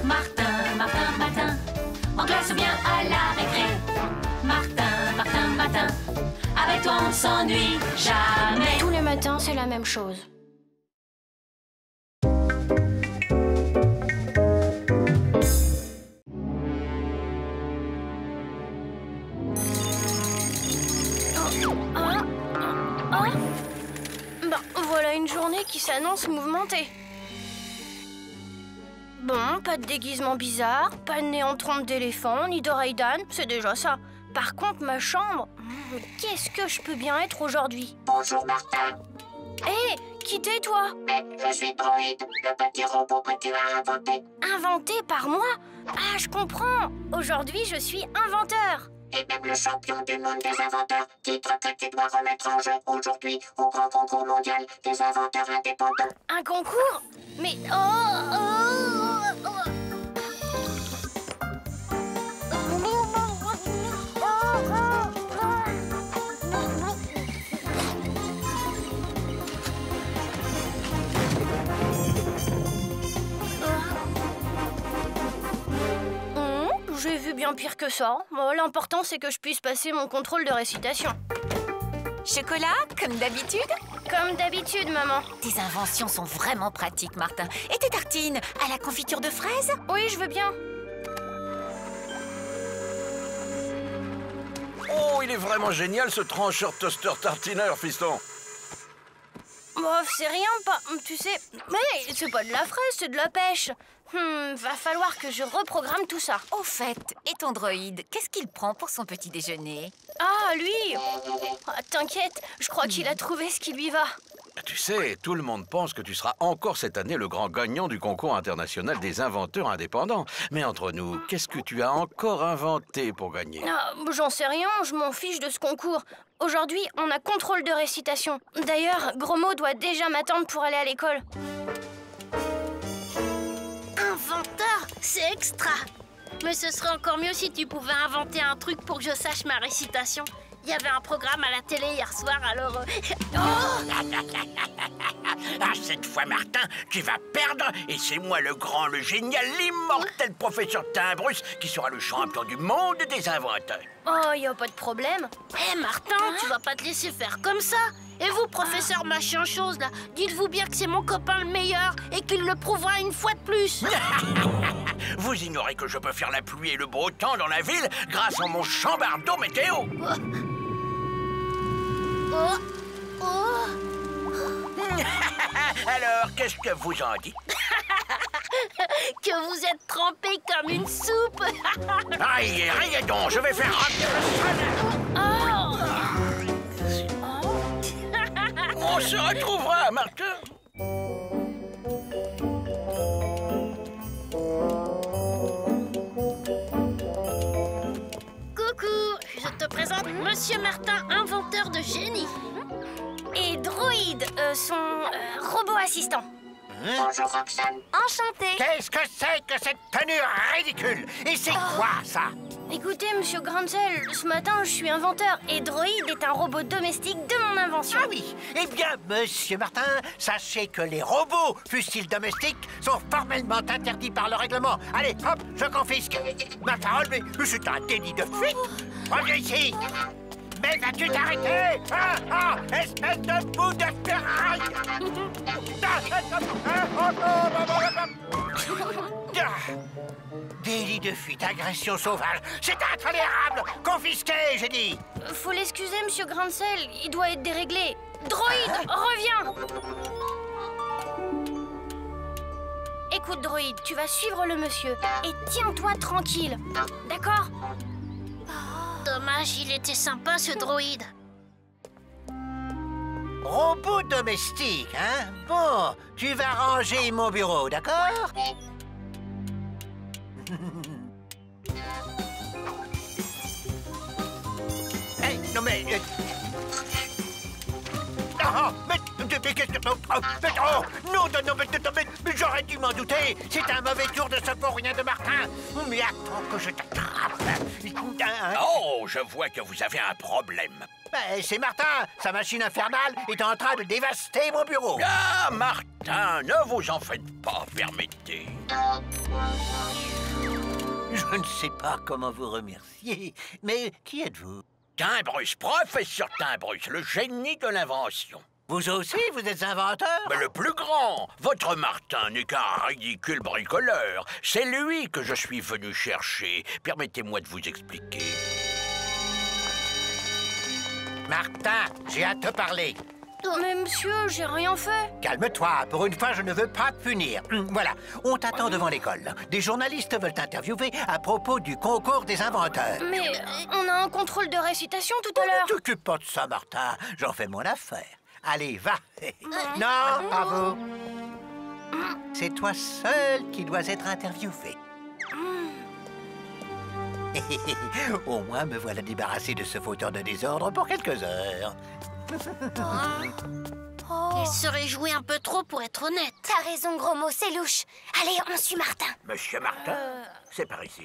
Martin, Martin, Matin, en classe ou bien à la récré. Martin, Martin, Matin, avec toi on s'ennuie jamais. Tous les matins, c'est la même chose. Voilà une journée qui s'annonce mouvementée. Bon, pas de déguisement bizarre, pas de nez en trompe d'éléphant, ni d'oreille d'âne, c'est déjà ça. Par contre, ma chambre, qu'est-ce que je peux bien être aujourd'hui? Bonjour Martin. Hé, qui t'es toi? Mais je suis Droïde, le petit robot que tu as inventé. Inventé par moi? Ah, je comprends. Aujourd'hui, je suis inventeur. Et même le champion du monde des inventeurs, titre que tu dois remettre en jeu aujourd'hui au grand concours mondial des inventeurs indépendants. Un concours? Mais j'ai vu bien pire que ça. L'important, c'est que je puisse passer mon contrôle de récitation. Chocolat, comme d'habitude? Comme d'habitude, maman. Tes inventions sont vraiment pratiques, Martin. Et tes tartines, à la confiture de fraises? Oui, je veux bien. Oh, il est vraiment génial ce trancheur toaster tartineur, fiston. Bof, c'est rien, pas... Tu sais... Mais c'est pas de la fraise, c'est de la pêche. Va falloir que je reprogramme tout ça. Au fait, et ton droïde, qu'est-ce qu'il prend pour son petit déjeuner? Ah, lui t'inquiète, je crois qu'il a trouvé ce qui lui va. Tu sais, tout le monde pense que tu seras encore cette année le grand gagnant du concours international des inventeurs indépendants. Mais entre nous, qu'est-ce que tu as encore inventé pour gagner? J'en sais rien, je m'en fiche de ce concours. Aujourd'hui, on a contrôle de récitation. D'ailleurs, Gros-Mot doit déjà m'attendre pour aller à l'école. Inventeur, c'est extra. Mais ce serait encore mieux si tu pouvais inventer un truc pour que je sache ma récitation. Il y avait un programme à la télé hier soir, alors... Ah, cette fois, Martin, tu vas perdre, et c'est moi le grand, le génial, l'immortel professeur Timbrus qui sera le champion du monde des inventeurs. Oh, y a pas de problème. Hé, Martin, tu vas pas te laisser faire comme ça. Et vous, professeur machin chose, là, dites-vous bien que c'est mon copain le meilleur et qu'il le prouvera une fois de plus. Vous ignorez que je peux faire la pluie et le beau temps dans la ville grâce à mon chambardeau météo. Alors, qu'est-ce que vous en dites? Que vous êtes trempé comme une soupe. Aïe, riez donc, je vais faire rentrer le On se retrouvera, Martin. Coucou, je te présente Monsieur Martin, inventeur de génie. Et Droïde, son robot assistant. Bonjour Roxane. Enchantée. Qu'est-ce que c'est que cette tenue ridicule? Et c'est quoi, ça? Écoutez, Monsieur Grancel, ce matin, je suis inventeur et Droïde est un robot domestique de mon invention. Ah oui. Eh bien, Monsieur Martin, sachez que les robots, fussent-ils domestiques, sont formellement interdits par le règlement. Allez, hop, je confisque. Ma parole, mais c'est un délit de fuite. Reviens ici. Mais vas-tu t'arrêter? Espèce de bout de ferraille! Délit de fuite, agression sauvage, c'est intolérable! Confisqué, j'ai dit! Faut l'excuser, Monsieur Grancel, il doit être déréglé. Droïde, reviens! Écoute, Droïde, tu vas suivre le monsieur et tiens-toi tranquille, d'accord? Dommage, il était sympa ce droïde. Robot domestique, hein? Bon, tu vas ranger mon bureau, d'accord? Hey, non mais... Ah, mais qu'est-ce que... Oh, non, mais j'aurais dû m'en douter. C'est un mauvais tour de ce pour rien de Martin. Mais attends que je t'attrape. Oh, je vois que vous avez un problème. Ben, c'est Martin. Sa machine infernale est en train de dévaster mon bureau. Ah, Martin, ne vous en faites pas, permettez. Je ne sais pas comment vous remercier, mais qui êtes-vous? Timbrus, professeur Timbrus, le génie de l'invention. Vous aussi, vous êtes inventeur? Mais le plus grand. Votre Martin n'est qu'un ridicule bricoleur. C'est lui que je suis venu chercher. Permettez-moi de vous expliquer. Martin, j'ai à te parler. Mais monsieur, j'ai rien fait. Calme-toi, pour une fois, je ne veux pas te punir. Voilà, on t'attend devant l'école. Des journalistes veulent t'interviewer à propos du concours des inventeurs. Mais on a un contrôle de récitation tout à l'heure. Ne t'occupe pas de ça, Martin. J'en fais mon affaire. Allez, va. Non, pas vous. C'est toi seul qui dois être interviewé. Au moins, me voilà débarrassé de ce fauteur de désordre pour quelques heures. Il serait joué un peu trop pour être honnête. T'as raison, gros mot, c'est louche. Allez, on suit Martin. Monsieur Martin, c'est par ici.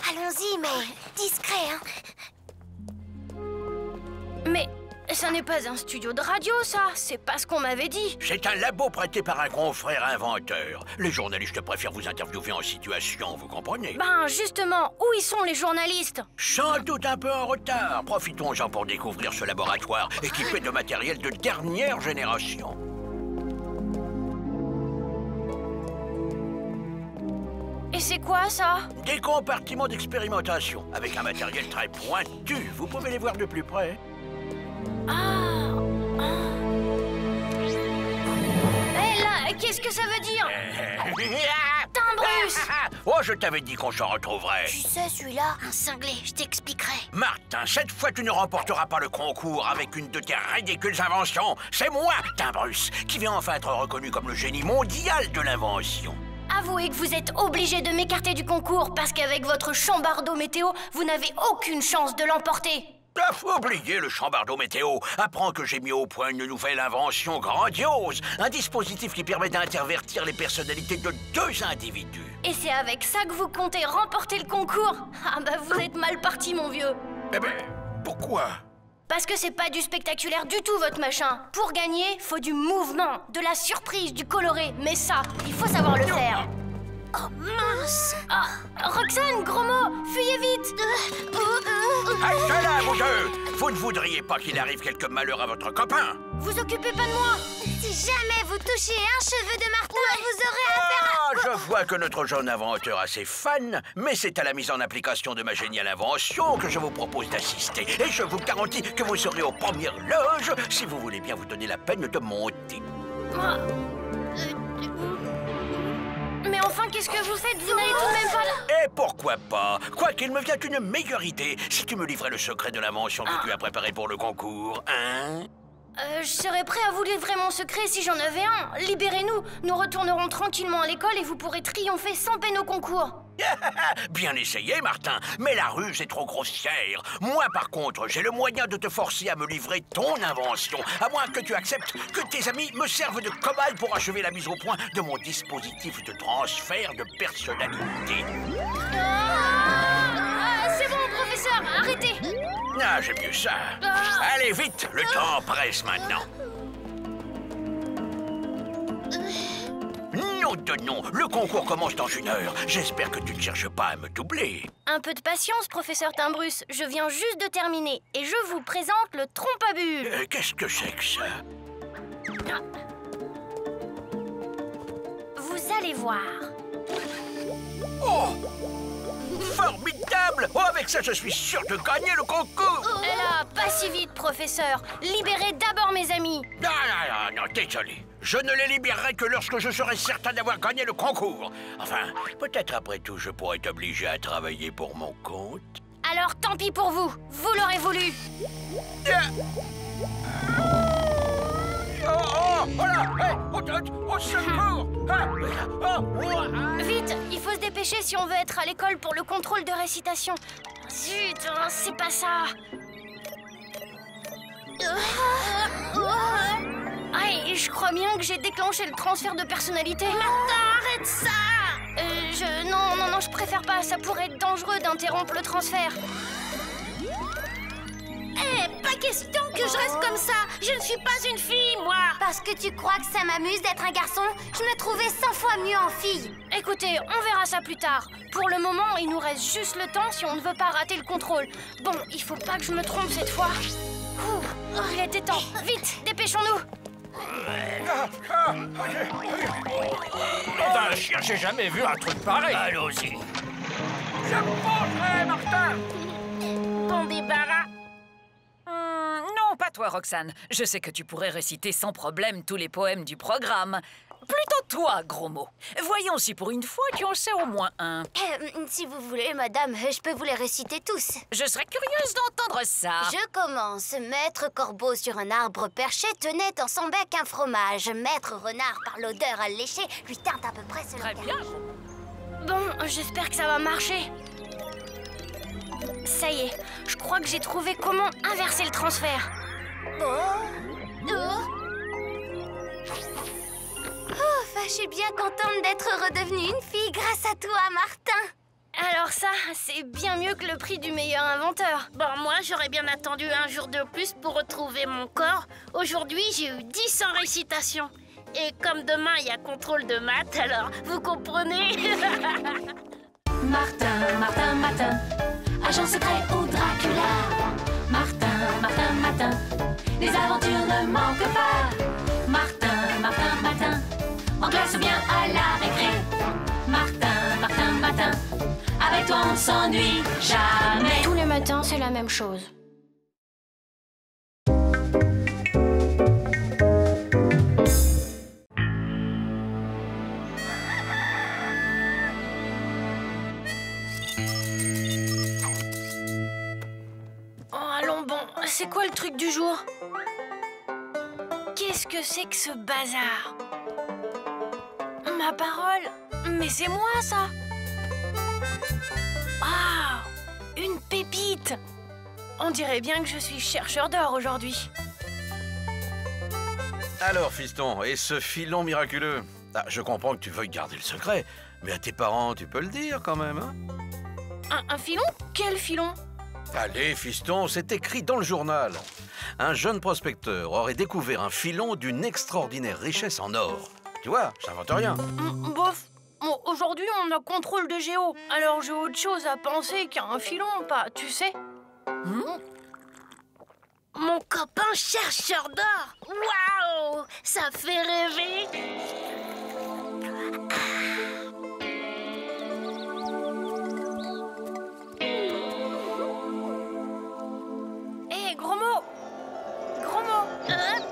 Allons-y, mais discret, hein. Mais ça n'est pas un studio de radio, ça. C'est pas ce qu'on m'avait dit. C'est un labo prêté par un confrère inventeur. Les journalistes préfèrent vous interviewer en situation, vous comprenez? Ben, justement, où y sont les journalistes? Sans doute un peu en retard. Profitons-en pour découvrir ce laboratoire équipé de matériel de dernière génération. Et c'est quoi, ça? Des compartiments d'expérimentation, avec un matériel très pointu. Vous pouvez les voir de plus près. Hé, là, qu'est-ce que ça veut dire? Timbrus! Oh, je t'avais dit qu'on s'en retrouverait. Tu sais, celui-là? Un cinglé, je t'expliquerai. Martin, cette fois, tu ne remporteras pas le concours avec une de tes ridicules inventions. C'est moi, Timbrus, qui vais enfin être reconnu comme le génie mondial de l'invention. Avouez que vous êtes obligé de m'écarter du concours parce qu'avec votre chambardeau météo, vous n'avez aucune chance de l'emporter. Faut oublier le chambardeau météo. Apprends que j'ai mis au point une nouvelle invention grandiose. Un dispositif qui permet d'intervertir les personnalités de deux individus. Et c'est avec ça que vous comptez remporter le concours? Ah bah vous êtes mal parti, mon vieux. Eh ben, pourquoi? Parce que c'est pas du spectaculaire du tout, votre machin. Pour gagner, faut du mouvement, de la surprise, du coloré. Mais ça, il faut savoir le faire. Oh mince! Ah, Roxane, gros mot, fuyez vite! Restez là, vous deux! Vous ne voudriez pas qu'il arrive quelque malheur à votre copain? Vous occupez pas de moi! Si jamais vous touchez un cheveu de Martin, vous aurez affaire à... Je vois que notre jeune inventeur a ses fans, mais c'est à la mise en application de ma géniale invention que je vous propose d'assister. Et je vous garantis que vous serez aux premières loges si vous voulez bien vous donner la peine de monter. Mais enfin, qu'est-ce que vous faites? Vous n'allez tout de même pas là? Et pourquoi pas? Quoiqu'il me vient une meilleure idée, si tu me livrais le secret de l'invention que tu as préparée pour le concours, hein? Je serais prêt à vous livrer mon secret si j'en avais un. Libérez-nous, nous retournerons tranquillement à l'école et vous pourrez triompher sans peine au concours. Bien essayé, Martin, mais la ruse est trop grossière. Moi, par contre, j'ai le moyen de te forcer à me livrer ton invention, à moins que tu acceptes que tes amis me servent de cobaye pour achever la mise au point de mon dispositif de transfert de personnalité. C'est bon, professeur, arrêtez. Ah, j'aime mieux ça. Allez, vite, le temps presse maintenant. Non de non, le concours commence dans 1 heure. J'espère que tu ne cherches pas à me doubler. Un peu de patience, professeur Timbrus. Je viens juste de terminer et je vous présente le trompe à bulles. Qu'est-ce que c'est que ça? Vous allez voir. Oh! Formidable! Oh, avec ça, je suis sûr de gagner le concours! Là, pas si vite, professeur. Libérez d'abord mes amis. Non, désolé. Je ne les libérerai que lorsque je serai certain d'avoir gagné le concours. Enfin, peut-être après tout, je pourrais t'obliger à travailler pour mon compte. Alors tant pis pour vous, vous l'aurez voulu. Oh là, hey, au secours! Vite, il faut se dépêcher si on veut être à l'école pour le contrôle de récitation. Zut, c'est pas ça. Ah, je crois bien que j'ai déclenché le transfert de personnalité. Martin, arrête ça! Non, je préfère pas. Ça pourrait être dangereux d'interrompre le transfert. Pas question que je reste comme ça. Je ne suis pas une fille, moi. Parce que tu crois que ça m'amuse d'être un garçon? Je me trouvais 100 fois mieux en fille. Écoutez, on verra ça plus tard. Pour le moment, il nous reste juste le temps si on ne veut pas rater le contrôle. Bon, il faut pas que je me trompe cette fois. Il était temps. Vite, dépêchons-nous. D'un chien, j'ai jamais vu un truc pareil. Allons-y. Je vous montrerai, Martin! Ton débarras. Non, pas toi, Roxane. Je sais que tu pourrais réciter sans problème tous les poèmes du programme. Plutôt toi, gros mot. Voyons si pour une fois tu en sais au moins un. Si vous voulez, madame, je peux vous les réciter tous. Je serais curieuse d'entendre ça. Je commence. Maître corbeau sur un arbre perché tenait dans son bec un fromage. Maître renard, par l'odeur alléchée, lui tint à peu près ce Très bien. Bon, j'espère que ça va marcher. Ça y est, je crois que j'ai trouvé comment inverser le transfert. Je suis bien contente d'être redevenue une fille grâce à toi, Martin. Alors ça, c'est bien mieux que le prix du meilleur inventeur. Bon, moi, j'aurais bien attendu un jour de plus pour retrouver mon corps. Aujourd'hui, j'ai eu 10 en récitation. Et comme demain, il y a contrôle de maths, alors vous comprenez. Martin, agent secret au Dracula. Martin, les aventures ne manquent pas. Martin, en classe ou bien à la récré. Martin, avec toi on ne s'ennuie jamais. Tous les matins, c'est la même chose. C'est quoi le truc du jour? Qu'est-ce que c'est que ce bazar? Ma parole? Mais c'est moi, ça! Ah! Une pépite! On dirait bien que je suis chercheur d'or aujourd'hui. Alors, fiston, et ce filon miraculeux? Je comprends que tu veuilles garder le secret, mais à tes parents, tu peux le dire quand même, hein? Un filon? Quel filon? Allez, fiston, c'est écrit dans le journal. Un jeune prospecteur aurait découvert un filon d'une extraordinaire richesse en or. Tu vois, j'invente rien. Bof. Bon, aujourd'hui, on a contrôle de géo. Alors j'ai autre chose à penser qu'à un filon, pas, tu sais. Mon copain chercheur d'or. Waouh! Ça fait rêver.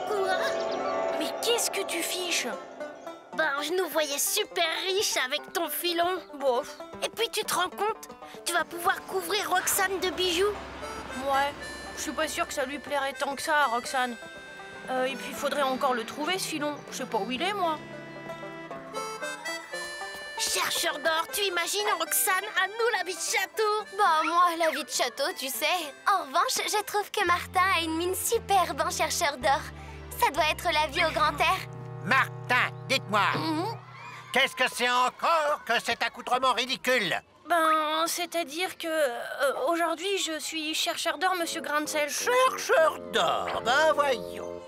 Quoi? Mais qu'est-ce que tu fiches? Ben, je nous voyais super riches avec ton filon. Bof. Et puis, tu te rends compte? Tu vas pouvoir couvrir Roxane de bijoux. Ouais, je suis pas sûre que ça lui plairait tant que ça, Roxane. Et puis, il faudrait encore le trouver, ce filon. Je sais pas où il est, moi. Chercheur d'or, tu imagines, Roxane, à nous la vie de château? Bah, moi, la vie de château, tu sais. En revanche, je trouve que Martin a une mine superbe en chercheur d'or. Ça doit être la vie au grand air. Martin, dites-moi, qu'est-ce que c'est encore que cet accoutrement ridicule? Ben, c'est-à-dire que aujourd'hui, je suis chercheur d'or, monsieur Grancel. Chercheur d'or? Ben, voyons.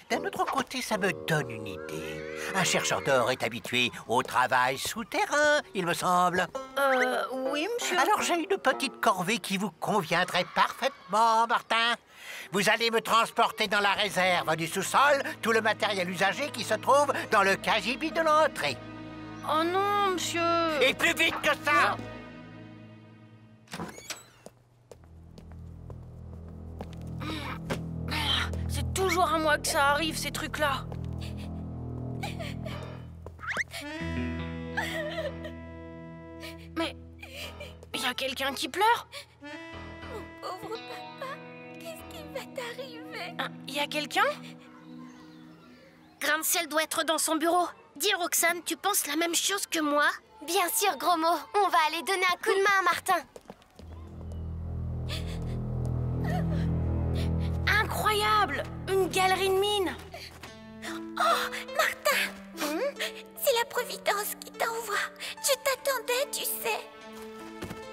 D'un autre côté, ça me donne une idée. Un chercheur d'or est habitué au travail souterrain, il me semble. Oui, monsieur. Alors, j'ai une petite corvée qui vous conviendrait parfaitement, Martin. Vous allez me transporter dans la réserve du sous-sol tout le matériel usagé qui se trouve dans le cagibi de l'entrée. Oh non, monsieur. Et plus vite que ça. C'est toujours à moi que ça arrive, ces trucs-là. a quelqu'un qui pleure? Mon pauvre papa, qu'est-ce qui va t'arriver? Y a quelqu'un? Grimsel doit être dans son bureau. Dis, Roxane, tu penses la même chose que moi? Bien sûr, gros mot. On va aller donner un coup de main à Martin. Incroyable! Une galerie de mines! Oh, Martin! C'est la Providence qui t'envoie. Je t'attendais, tu sais.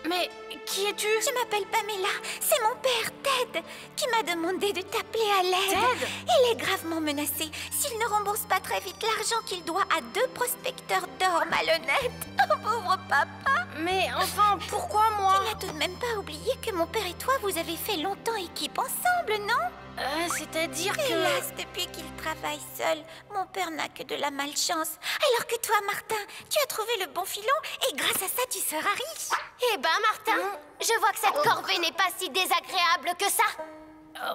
Mais qui es-tu? Je m'appelle Pamela. C'est mon père, Ted, qui m'a demandé de t'appeler à l'aide. Ted? Il est gravement menacé s'il ne rembourse pas très vite l'argent qu'il doit à 2 prospecteurs d'or malhonnêtes. Oh, pauvre papa! Mais enfin, pourquoi moi? Tu n'as tout de même pas oublié que mon père et toi, vous avez fait longtemps équipe ensemble, non? C'est-à-dire que... Hélas, depuis qu'il travaille seul, mon père n'a que de la malchance. Alors que toi, Martin, tu as trouvé le bon filon et grâce à ça, tu seras riche. Eh ben, Martin, je vois que cette corvée n'est pas si désagréable que ça.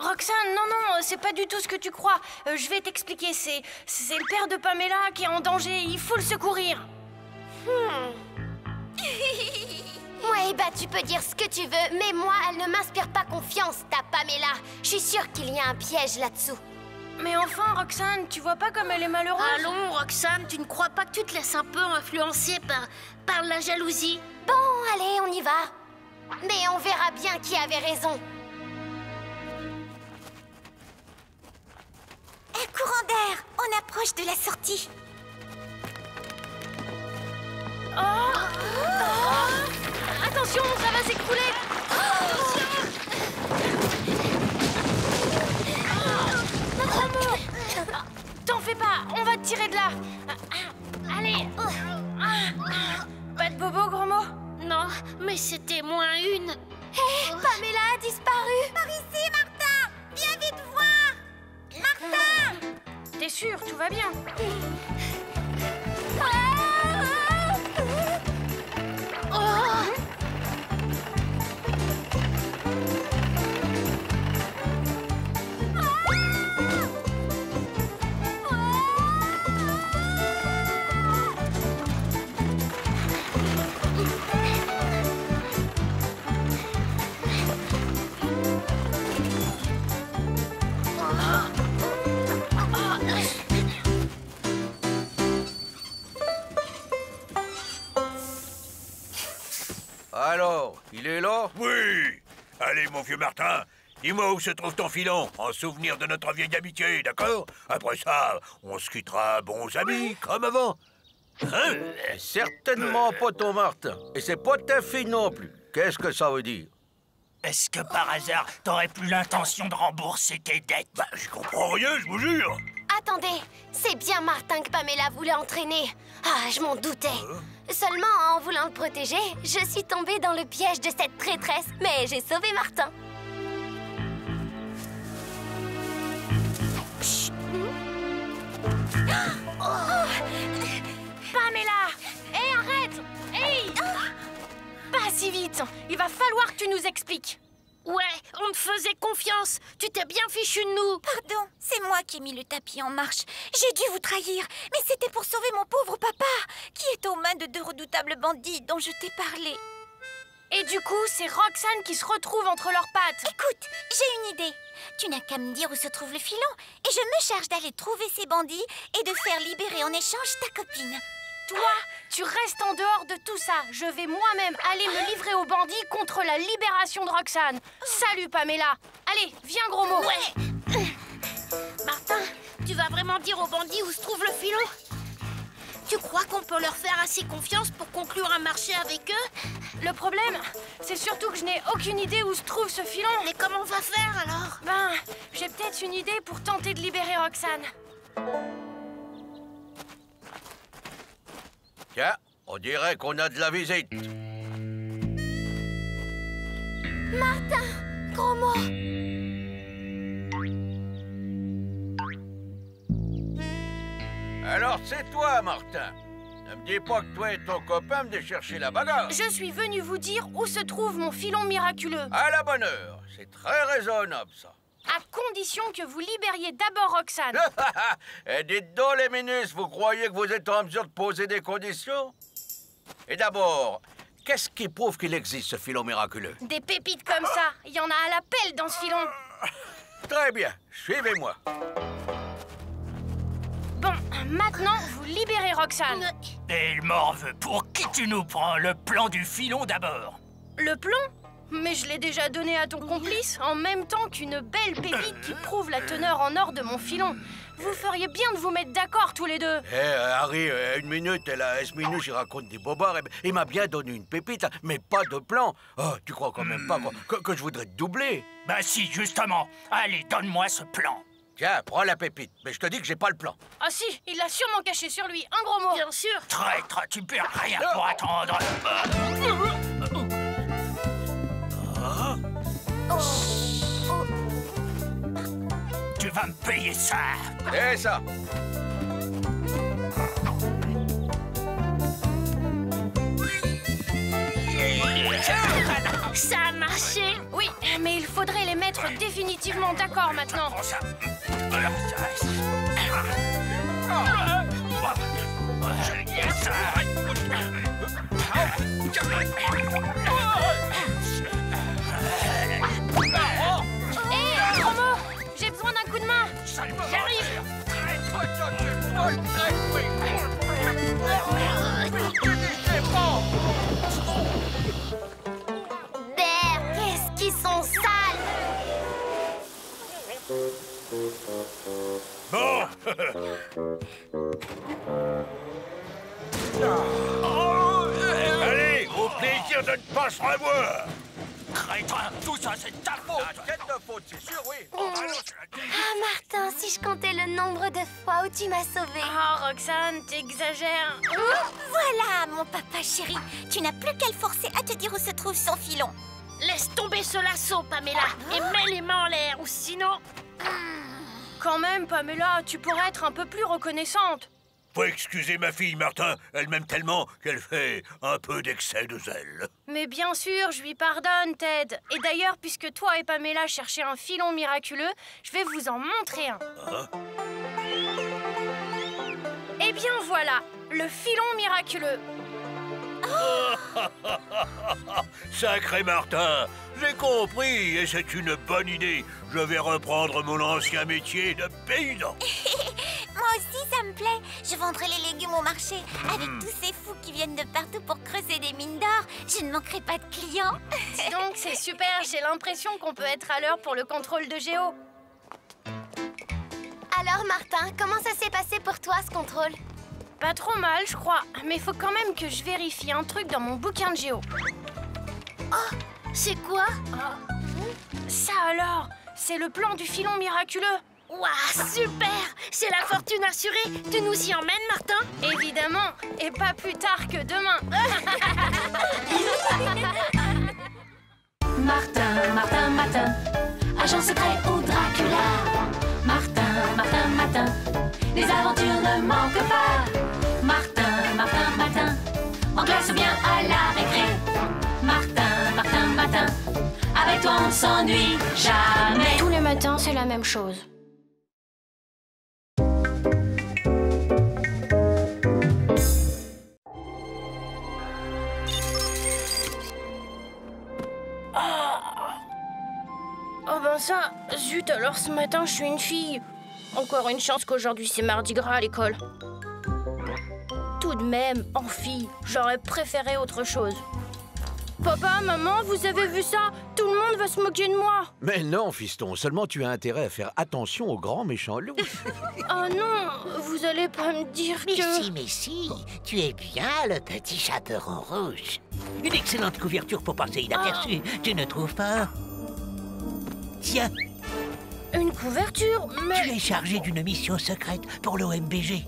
Roxane, non, c'est pas du tout ce que tu crois. Je vais t'expliquer, c'est le père de Pamela qui est en danger, il faut le secourir. Ouais, bah tu peux dire ce que tu veux, mais moi, elle ne m'inspire pas confiance, ta Pamela. Je suis sûre qu'il y a un piège là-dessous. Mais enfin, Roxane, tu vois pas comme elle est malheureuse? Allons, Roxane, tu ne crois pas que tu te laisses un peu influencer par la jalousie? Bon, allez, on y va. Mais on verra bien qui avait raison. Un courant d'air, on approche de la sortie. Attention, ça va s'écrouler. T'en fais pas, on va te tirer de là. Allez. Pas de bobo, gros mot? Non, mais c'était moins une. Hé, Pamela a disparu. Par ici, Martin. Viens vite voir. Martin. T'es sûr, tout va bien? Alors, il est là? Oui. Allez, mon vieux Martin, dis-moi où se trouve ton filon, en souvenir de notre vieille amitié, d'accord? Après ça, on se quittera bons amis, comme avant. Hein? Certainement pas ton Martin. Et c'est pas ta fille non plus. Qu'est-ce que ça veut dire? Est-ce que par hasard, t'aurais plus l'intention de rembourser tes dettes? Bah, je comprends rien, je vous jure. Attendez, c'est bien Martin que Pamela voulait entraîner. Ah, je m'en doutais. Seulement, en voulant le protéger, je suis tombée dans le piège de cette traîtresse. Mais j'ai sauvé Martin. Chut. Pamela! Hé, arrête! Hey! Pas si vite! Il va falloir que tu nous expliques. Ouais, on te faisait confiance. Tu t'es bien fichu de nous. Pardon, c'est moi qui ai mis le tapis en marche. J'ai dû vous trahir, mais c'était pour sauver mon pauvre papa, qui est aux mains de 2 redoutables bandits dont je t'ai parlé. Et du coup, c'est Roxane qui se retrouve entre leurs pattes. Écoute, j'ai une idée. Tu n'as qu'à me dire où se trouve le filon, et je me charge d'aller trouver ces bandits et de faire libérer en échange ta copine. Toi, tu restes en dehors de tout ça. Je vais moi-même aller me livrer aux bandits contre la libération de Roxane. Salut, Pamela. Allez, viens, gros mot. Ouais. Martin, tu vas vraiment dire aux bandits où se trouve le filon? Tu crois qu'on peut leur faire assez confiance pour conclure un marché avec eux? Le problème, c'est surtout que je n'ai aucune idée où se trouve ce filon. Mais comment on va faire alors? Ben, j'ai peut-être une idée pour tenter de libérer Roxane. Tiens, on dirait qu'on a de la visite. Martin, gros mot. Alors c'est toi, Martin. Ne me dis pas que toi et ton copain me chercher la bagarre. Je suis venu vous dire où se trouve mon filon miraculeux. À la bonne heure. C'est très raisonnable, ça. À condition que vous libériez d'abord Roxane. Et dites donc, les ministres, vous croyez que vous êtes en mesure de poser des conditions? Et d'abord, qu'est-ce qui prouve qu'il existe, ce filon miraculeux? Des pépites comme ça, il y en a à la pelle dans ce filon. Très bien, suivez-moi. Bon, maintenant, vous libérez Roxane. Et il m'en veut. Pour qui tu nous prends? Le plan du filon d'abord. Le plan? Mais je l'ai déjà donné à ton complice, en même temps qu'une belle pépite qui prouve la teneur en or de mon filon. Vous feriez bien de vous mettre d'accord tous les deux. Harry, une minute, et là, minute, j'y raconte des bobards. Il m'a bien donné une pépite, mais pas de plan. Oh, tu crois quand même pas que je voudrais te doubler? Bah si, justement. Allez, donne-moi ce plan. Tiens, prends la pépite, mais je te dis que j'ai pas le plan. Ah si, il l'a sûrement caché sur lui, un gros mot. Bien sûr. Traître, tu perds rien pour attendre. Tu vas me payer ça. Et ça. Ça a marché. Oui, mais il faudrait les mettre définitivement d'accord maintenant. Hé, Romo, j'ai besoin d'un coup de main. J'arrive. Berr, qu'est-ce qu'ils sont sales! Bon. Allez, au plaisir de ne pas se revoir. Crétin, tout ça c'est ta faute. Quelle de faute, c'est sûr, oui. Ah, Martin, si je comptais le nombre de fois où tu m'as sauvée. Oh, Roxane, t'exagères. Voilà, mon papa chéri. Tu n'as plus qu'à le forcer à te dire où se trouve son filon. Laisse tomber ce lasso, Pamela, et mets les mains en l'air, ou sinon... Quand même, Pamela, tu pourrais être un peu plus reconnaissante. Faut excuser ma fille, Martin. Elle m'aime tellement qu'elle fait un peu d'excès de zèle. Mais bien sûr, je lui pardonne, Ted. Et d'ailleurs, puisque toi et Pamela cherchez un filon miraculeux, je vais vous en montrer un. Hein? Eh bien voilà, le filon miraculeux. Sacré Martin, j'ai compris et c'est une bonne idée. Je vais reprendre mon ancien métier de paysan. Moi aussi, ça me plaît. Je vendrai les légumes au marché. Avec tous ces fous qui viennent de partout pour creuser des mines d'or, je ne manquerai pas de clients. Donc c'est super, j'ai l'impression qu'on peut être à l'heure pour le contrôle de Géo. Alors, Martin, comment ça s'est passé pour toi, ce contrôle? Pas trop mal, je crois. Mais il faut quand même que je vérifie un truc dans mon bouquin de Géo. Oh, c'est quoi? Ça alors, c'est le plan du filon miraculeux. Ouah, super! C'est la fortune assurée. Tu nous y emmènes, Martin? Évidemment, et pas plus tard que demain. Martin, Martin, Martin, agent secret au Dracula. Martin, Martin, Martin, les aventures ne manquent pas. Martin, Martin, Martin, en classe ou bien à la récré. Martin, Martin, Martin, avec toi on ne s'ennuie jamais. Tous les matins, c'est la même chose. Oh ben ça, zut, alors ce matin je suis une fille. Encore une chance qu'aujourd'hui c'est mardi gras à l'école. Tout de même, en fille, j'aurais préféré autre chose. Papa, maman, vous avez vu ça? Tout le monde va se moquer de moi. Mais non, fiston, seulement tu as intérêt à faire attention au grand méchant loup. Oh non, vous allez pas me dire que... Mais si, tu es bien le petit chaperon rouge. Une excellente couverture pour passer inaperçu, tu ne trouves pas? Tiens. Une couverture, mais... Tu es chargé d'une mission secrète pour l'OMBG.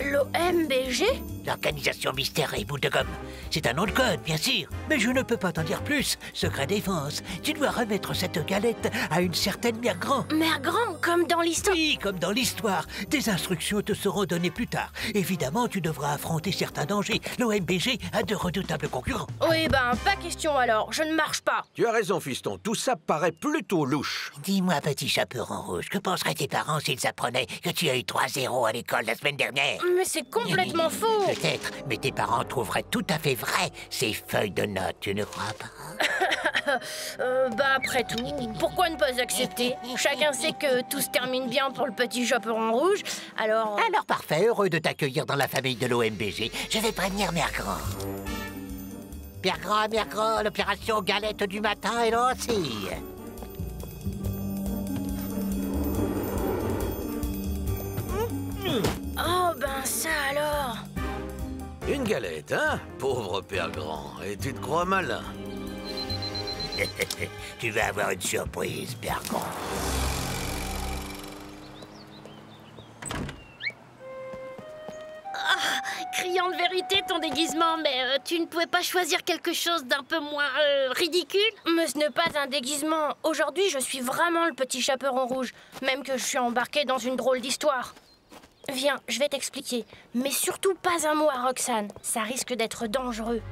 L'OMBG? L'Organisation Mystère et Boule de Gomme. C'est un nom de code, bien sûr. Mais je ne peux pas t'en dire plus. Secret défense. Tu dois remettre cette galette à une certaine Mère Grand. Mère Grand, comme dans l'histoire? Oui, comme dans l'histoire. Des instructions te seront données plus tard. Évidemment, tu devras affronter certains dangers. L'OMBG a de redoutables concurrents. Oui, ben, pas question alors. Je ne marche pas. Tu as raison, fiston. Tout ça paraît plutôt louche. Dis-moi, petit chaperon rouge, que penseraient tes parents s'ils apprenaient que tu as eu 3-0 à l'école la semaine dernière? Mais c'est complètement faux. peut-être, mais tes parents trouveraient tout à fait vrai ces feuilles de notes, tu ne crois pas? Bah après tout, pourquoi ne pas accepter? Chacun sait que tout se termine bien pour le petit chaperon rouge, alors... Alors parfait, heureux de t'accueillir dans la famille de l'OMBG. Je vais prévenir Mère Grand. Mère Grand, l'opération galette du matin est lancée. Oh ben ça alors. Une galette, hein? Pauvre Père Grand. Et tu te crois malin? Tu vas avoir une surprise, Père Grand. Criant de vérité ton déguisement, mais tu ne pouvais pas choisir quelque chose d'un peu moins ridicule? Mais ce n'est pas un déguisement. Aujourd'hui, je suis vraiment le petit chaperon rouge. Même que je suis embarquée dans une drôle d'histoire. Viens, je vais t'expliquer. Mais surtout pas un mot à Roxane. Ça risque d'être dangereux.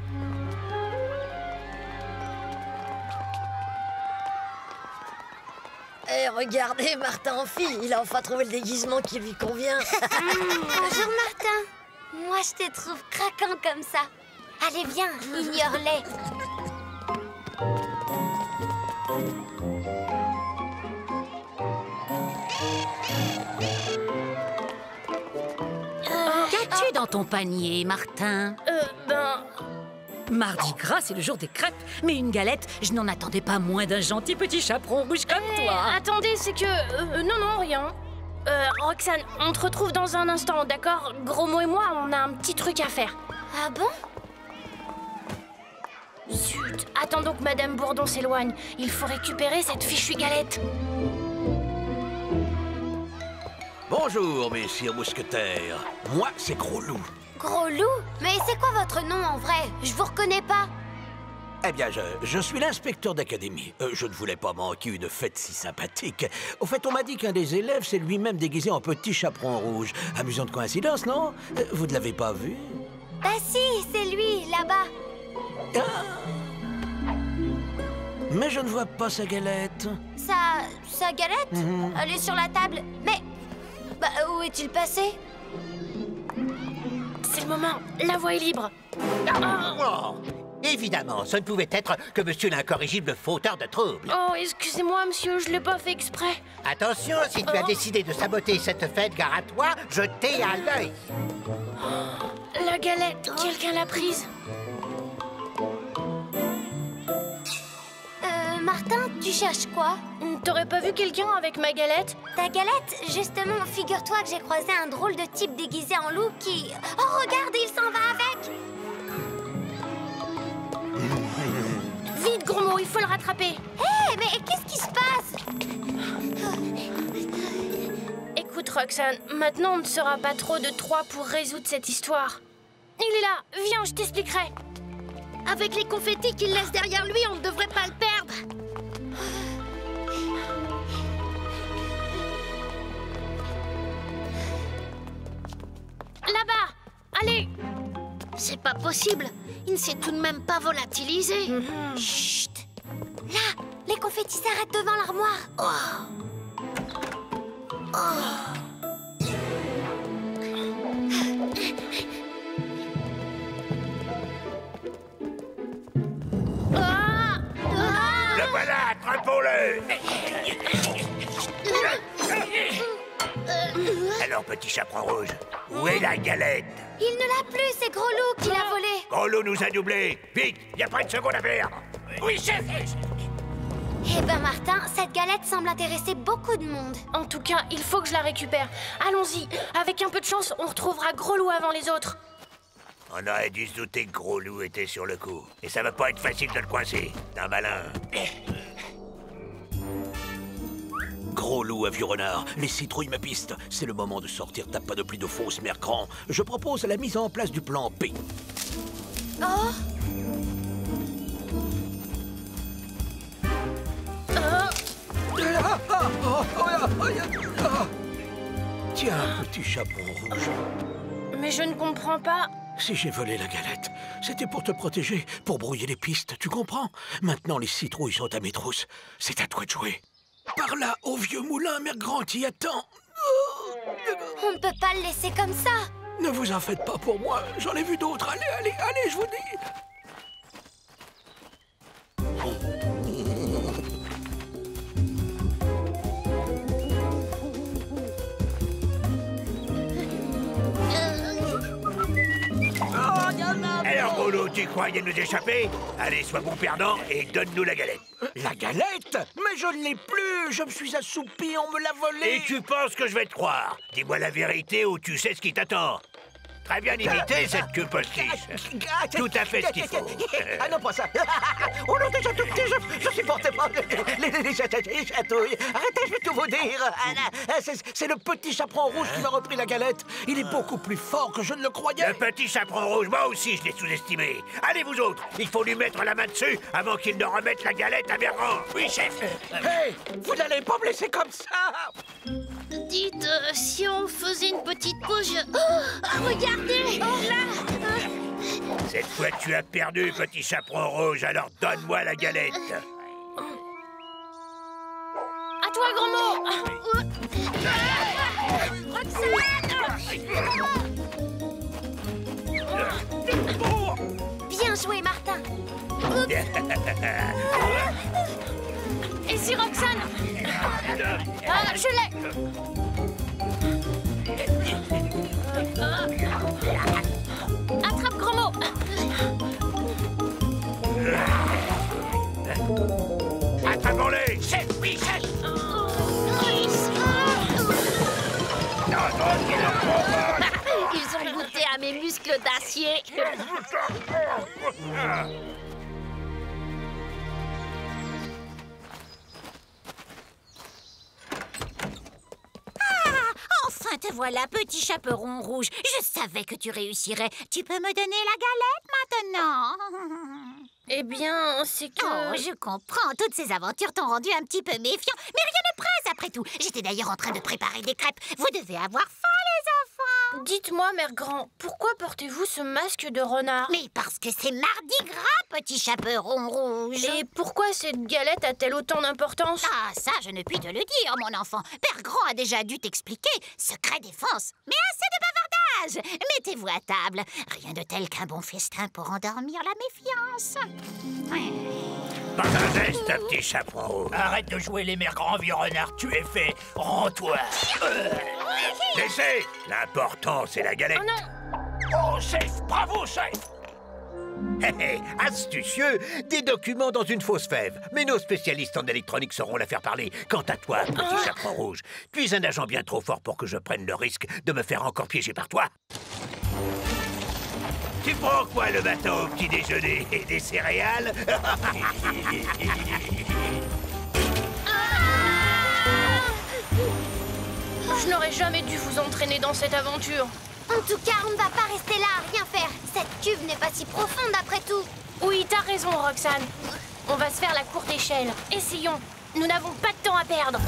Eh, regardez, Martin en fille. Il a enfin trouvé le déguisement qui lui convient. Bonjour, Martin. Moi, je te trouve craquant comme ça. Allez, viens, ignore-les. Qu'as-tu dans ton panier, Martin? Mardi gras, c'est le jour des crêpes. Mais une galette, je n'en attendais pas moins d'un gentil petit chaperon rouge comme toi. Attendez, c'est que... non, rien. Roxane, on te retrouve dans un instant, d'accord? Gros mot et moi, on a un petit truc à faire. Ah bon? Zut, attendons que Madame Bourdon s'éloigne. Il faut récupérer cette fichue galette. Bonjour, messieurs mousquetaires. Moi, c'est Gros Loup. Gros Loup? Mais c'est quoi votre nom en vrai? Je vous reconnais pas. Eh bien, je suis l'inspecteur d'académie. Je ne voulais pas manquer une fête si sympathique. Au fait, on m'a dit qu'un des élèves s'est lui-même déguisé en petit chaperon rouge. Amusante coïncidence, non? Vous ne l'avez pas vu? Bah si, c'est lui, là-bas. Mais je ne vois pas sa galette. Sa galette? Elle est sur la table. Mais... Bah, où est-il passé? C'est le moment. La voie est libre. Oh, évidemment, ce ne pouvait être que monsieur l'incorrigible fauteur de troubles. Oh, excusez-moi, monsieur, je l'ai pas fait exprès. Attention, si tu as décidé de saboter cette fête, gare à toi, je t'ai à l'œil. La galette, quelqu'un l'a prise? Martin, tu cherches quoi? T'aurais pas vu quelqu'un avec ma galette? Ta galette? Justement, figure-toi que j'ai croisé un drôle de type déguisé en loup qui... Oh, regarde, il s'en va avec! Vite, gros mot, il faut le rattraper. Hé, mais qu'est-ce qui se passe? Écoute, Roxane, maintenant on ne sera pas trop de trois pour résoudre cette histoire. Il est là, viens, je t'expliquerai. Avec les confettis qu'il laisse derrière lui, on ne devrait pas le perdre. Là-bas, allez. C'est pas possible. Il ne s'est tout de même pas volatilisé. Chut. Là, les confettis s'arrêtent devant l'armoire. Le voilà, attrapons-le! Alors, petit chaperon rouge, où est la galette? Il ne l'a plus, c'est Gros Loup qui l'a volé. Gros Loup nous a doublés. Vite, il n'y a pas une seconde à perdre. Oui, chef! Eh ben, Martin, cette galette semble intéresser beaucoup de monde. En tout cas, il faut que je la récupère. Allons-y. Avec un peu de chance, on retrouvera Gros Loup avant les autres. On aurait dû se douter que Gros Loup était sur le coup. Et ça va pas être facile de le coincer. T'es un malin. Gros Loup à vieux renard, les citrouilles me pistent. C'est le moment de sortir ta panoplie de fausses mère grand. Je propose la mise en place du plan P. Oh! Tiens, petit chaperon rouge. Mais je ne comprends pas. Si j'ai volé la galette, c'était pour te protéger, pour brouiller les pistes, tu comprends? Maintenant, les citrouilles sont à mes trousses. C'est à toi de jouer. Par là, au vieux moulin, mère grand t'y attend. On ne peut pas le laisser comme ça. Ne vous en faites pas pour moi, j'en ai vu d'autres. Allez, allez, allez, je vous dis. Alors, Golo, tu croyais nous échapper? Allez, sois bon perdant et donne-nous la galette. La galette? Mais je ne l'ai plus. Je me suis assoupi, on me l'a volée. Et tu penses que je vais te croire? Dis-moi la vérité ou tu sais ce qui t'attend. Très bien imité, cette queue postiche. Tout à fait ce qu'il faut. Ah non, pas ça. Oh non, déjà tout petit, je supportais pas les chatouilles. Arrêtez, je vais tout vous dire. C'est le petit chaperon rouge qui m'a repris la galette. Il est beaucoup plus fort que je ne le croyais. Le petit chaperon rouge, moi aussi, je l'ai sous-estimé. Allez, vous autres, il faut lui mettre la main dessus avant qu'il ne remette la galette à Bergrand. Oui, chef. Hey, vous n'allez pas me laisser comme ça. Dites, si on faisait une petite pause, Oh, regardez, là. Cette fois, tu as perdu, petit chaperon rouge, alors donne-moi la galette. À toi, Gros Mot. Bien joué, Martin. Et si Roxane? Je l'ai. Attrape Gros Mot. Attrapons-les. Chef, oui, chef. Ils ont goûté à mes muscles d'acier. Enfin, te voilà, petit chaperon rouge. Je savais que tu réussirais. Tu peux me donner la galette maintenant? Eh bien, c'est que... Oh, je comprends. Toutes ces aventures t'ont rendu un petit peu méfiant. Mais rien ne presse, après tout. J'étais d'ailleurs en train de préparer des crêpes. Vous devez avoir faim, les enfants. Dites-moi, Mère Grand, pourquoi portez-vous ce masque de renard? Mais parce que c'est mardi gras, petit chaperon rouge. Et pourquoi cette galette a-t-elle autant d'importance? Ah, ça, je ne puis te le dire, mon enfant. Père Grand a déjà dû t'expliquer. Secret défense. Mais assez de bavardage. Mettez-vous à table. Rien de tel qu'un bon festin pour endormir la méfiance. Pas un geste, petit chaperon rouge. Arrête de jouer les mères grands vieux renards, tu es fait. Rends-toi. Laissez. L'important, c'est la galette. Oh non. Oh, chef, bravo, chef. Astucieux, des documents dans une fausse fève. Mais nos spécialistes en électronique sauront la faire parler. Quant à toi, petit chaperon rouge, tu es un agent bien trop fort pour que je prenne le risque de me faire encore piéger par toi. Tu prends quoi le matin au petit déjeuner? Des céréales? Je n'aurais jamais dû vous entraîner dans cette aventure. En tout cas, on ne va pas rester là à rien faire. Cette cuve n'est pas si profonde après tout. Oui, t'as raison, Roxane. On va se faire la courte échelle. Essayons. Nous n'avons pas de temps à perdre.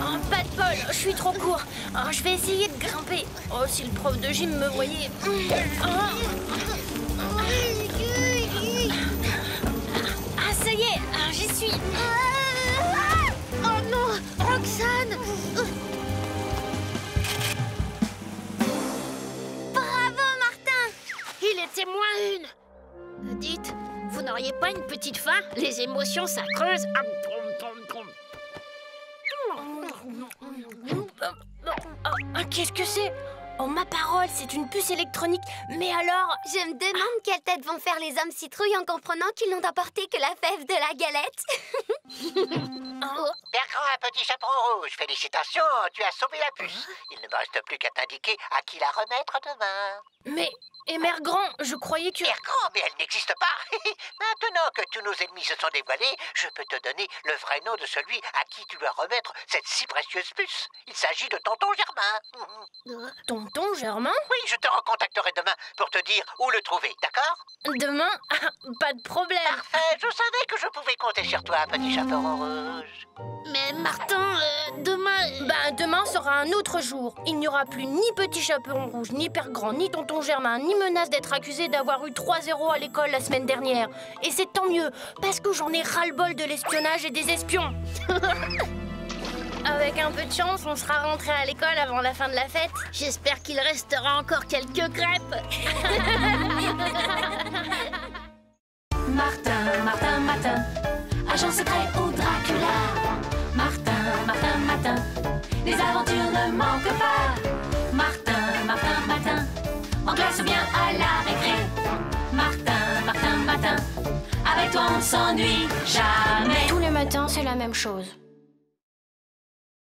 Oh, pas de bol, je suis trop court. Oh, je vais essayer de grimper. Oh, si le prof de gym me voyait. Ah, ça y est, j'y suis. Oh non, Roxane. Bravo, Martin. Il était moins une. Dites, vous n'auriez pas une petite faim? Les émotions, ça creuse. Qu'est-ce que c'est? Oh, ma parole, c'est une puce électronique. Mais alors... Je me demande quelle tête vont faire les hommes citrouilles en comprenant qu'ils n'ont apporté que la fève de la galette. Bergrand, un petit chaperon rouge. Félicitations, tu as sauvé la puce. Il ne me reste plus qu'à t'indiquer à qui la remettre demain. Mais... Et Mère Grand, je croyais que... Mère Grand, mais elle n'existe pas. Maintenant que tous nos ennemis se sont dévoilés, je peux te donner le vrai nom de celui à qui tu dois remettre cette si précieuse puce. Il s'agit de Tonton Germain. Tonton Germain? Oui, je te recontacterai demain pour te dire où le trouver, d'accord? Demain? Pas de problème. Parfait, je savais que je pouvais compter sur toi, petit chaperon rouge. Mais Martin, demain... Demain sera un autre jour. Il n'y aura plus ni Petit Chaperon Rouge, ni Père Grand, ni Tonton Germain, ni menace d'être accusé d'avoir eu 3-0 à l'école la semaine dernière. Et c'est tant mieux, parce que j'en ai ras-le-bol de l'espionnage et des espions. Avec un peu de chance, on sera rentré à l'école avant la fin de la fête. J'espère qu'il restera encore quelques crêpes. Martin, Martin, Martin, agent secret au Dracula. Martin, Martin, Martin, les aventures ne manquent pas. Martin, Martin, Martin, en classe ou bien à la récré. Martin, Martin, Martin, avec toi on ne s'ennuie jamais. Tous les matins, c'est la même chose.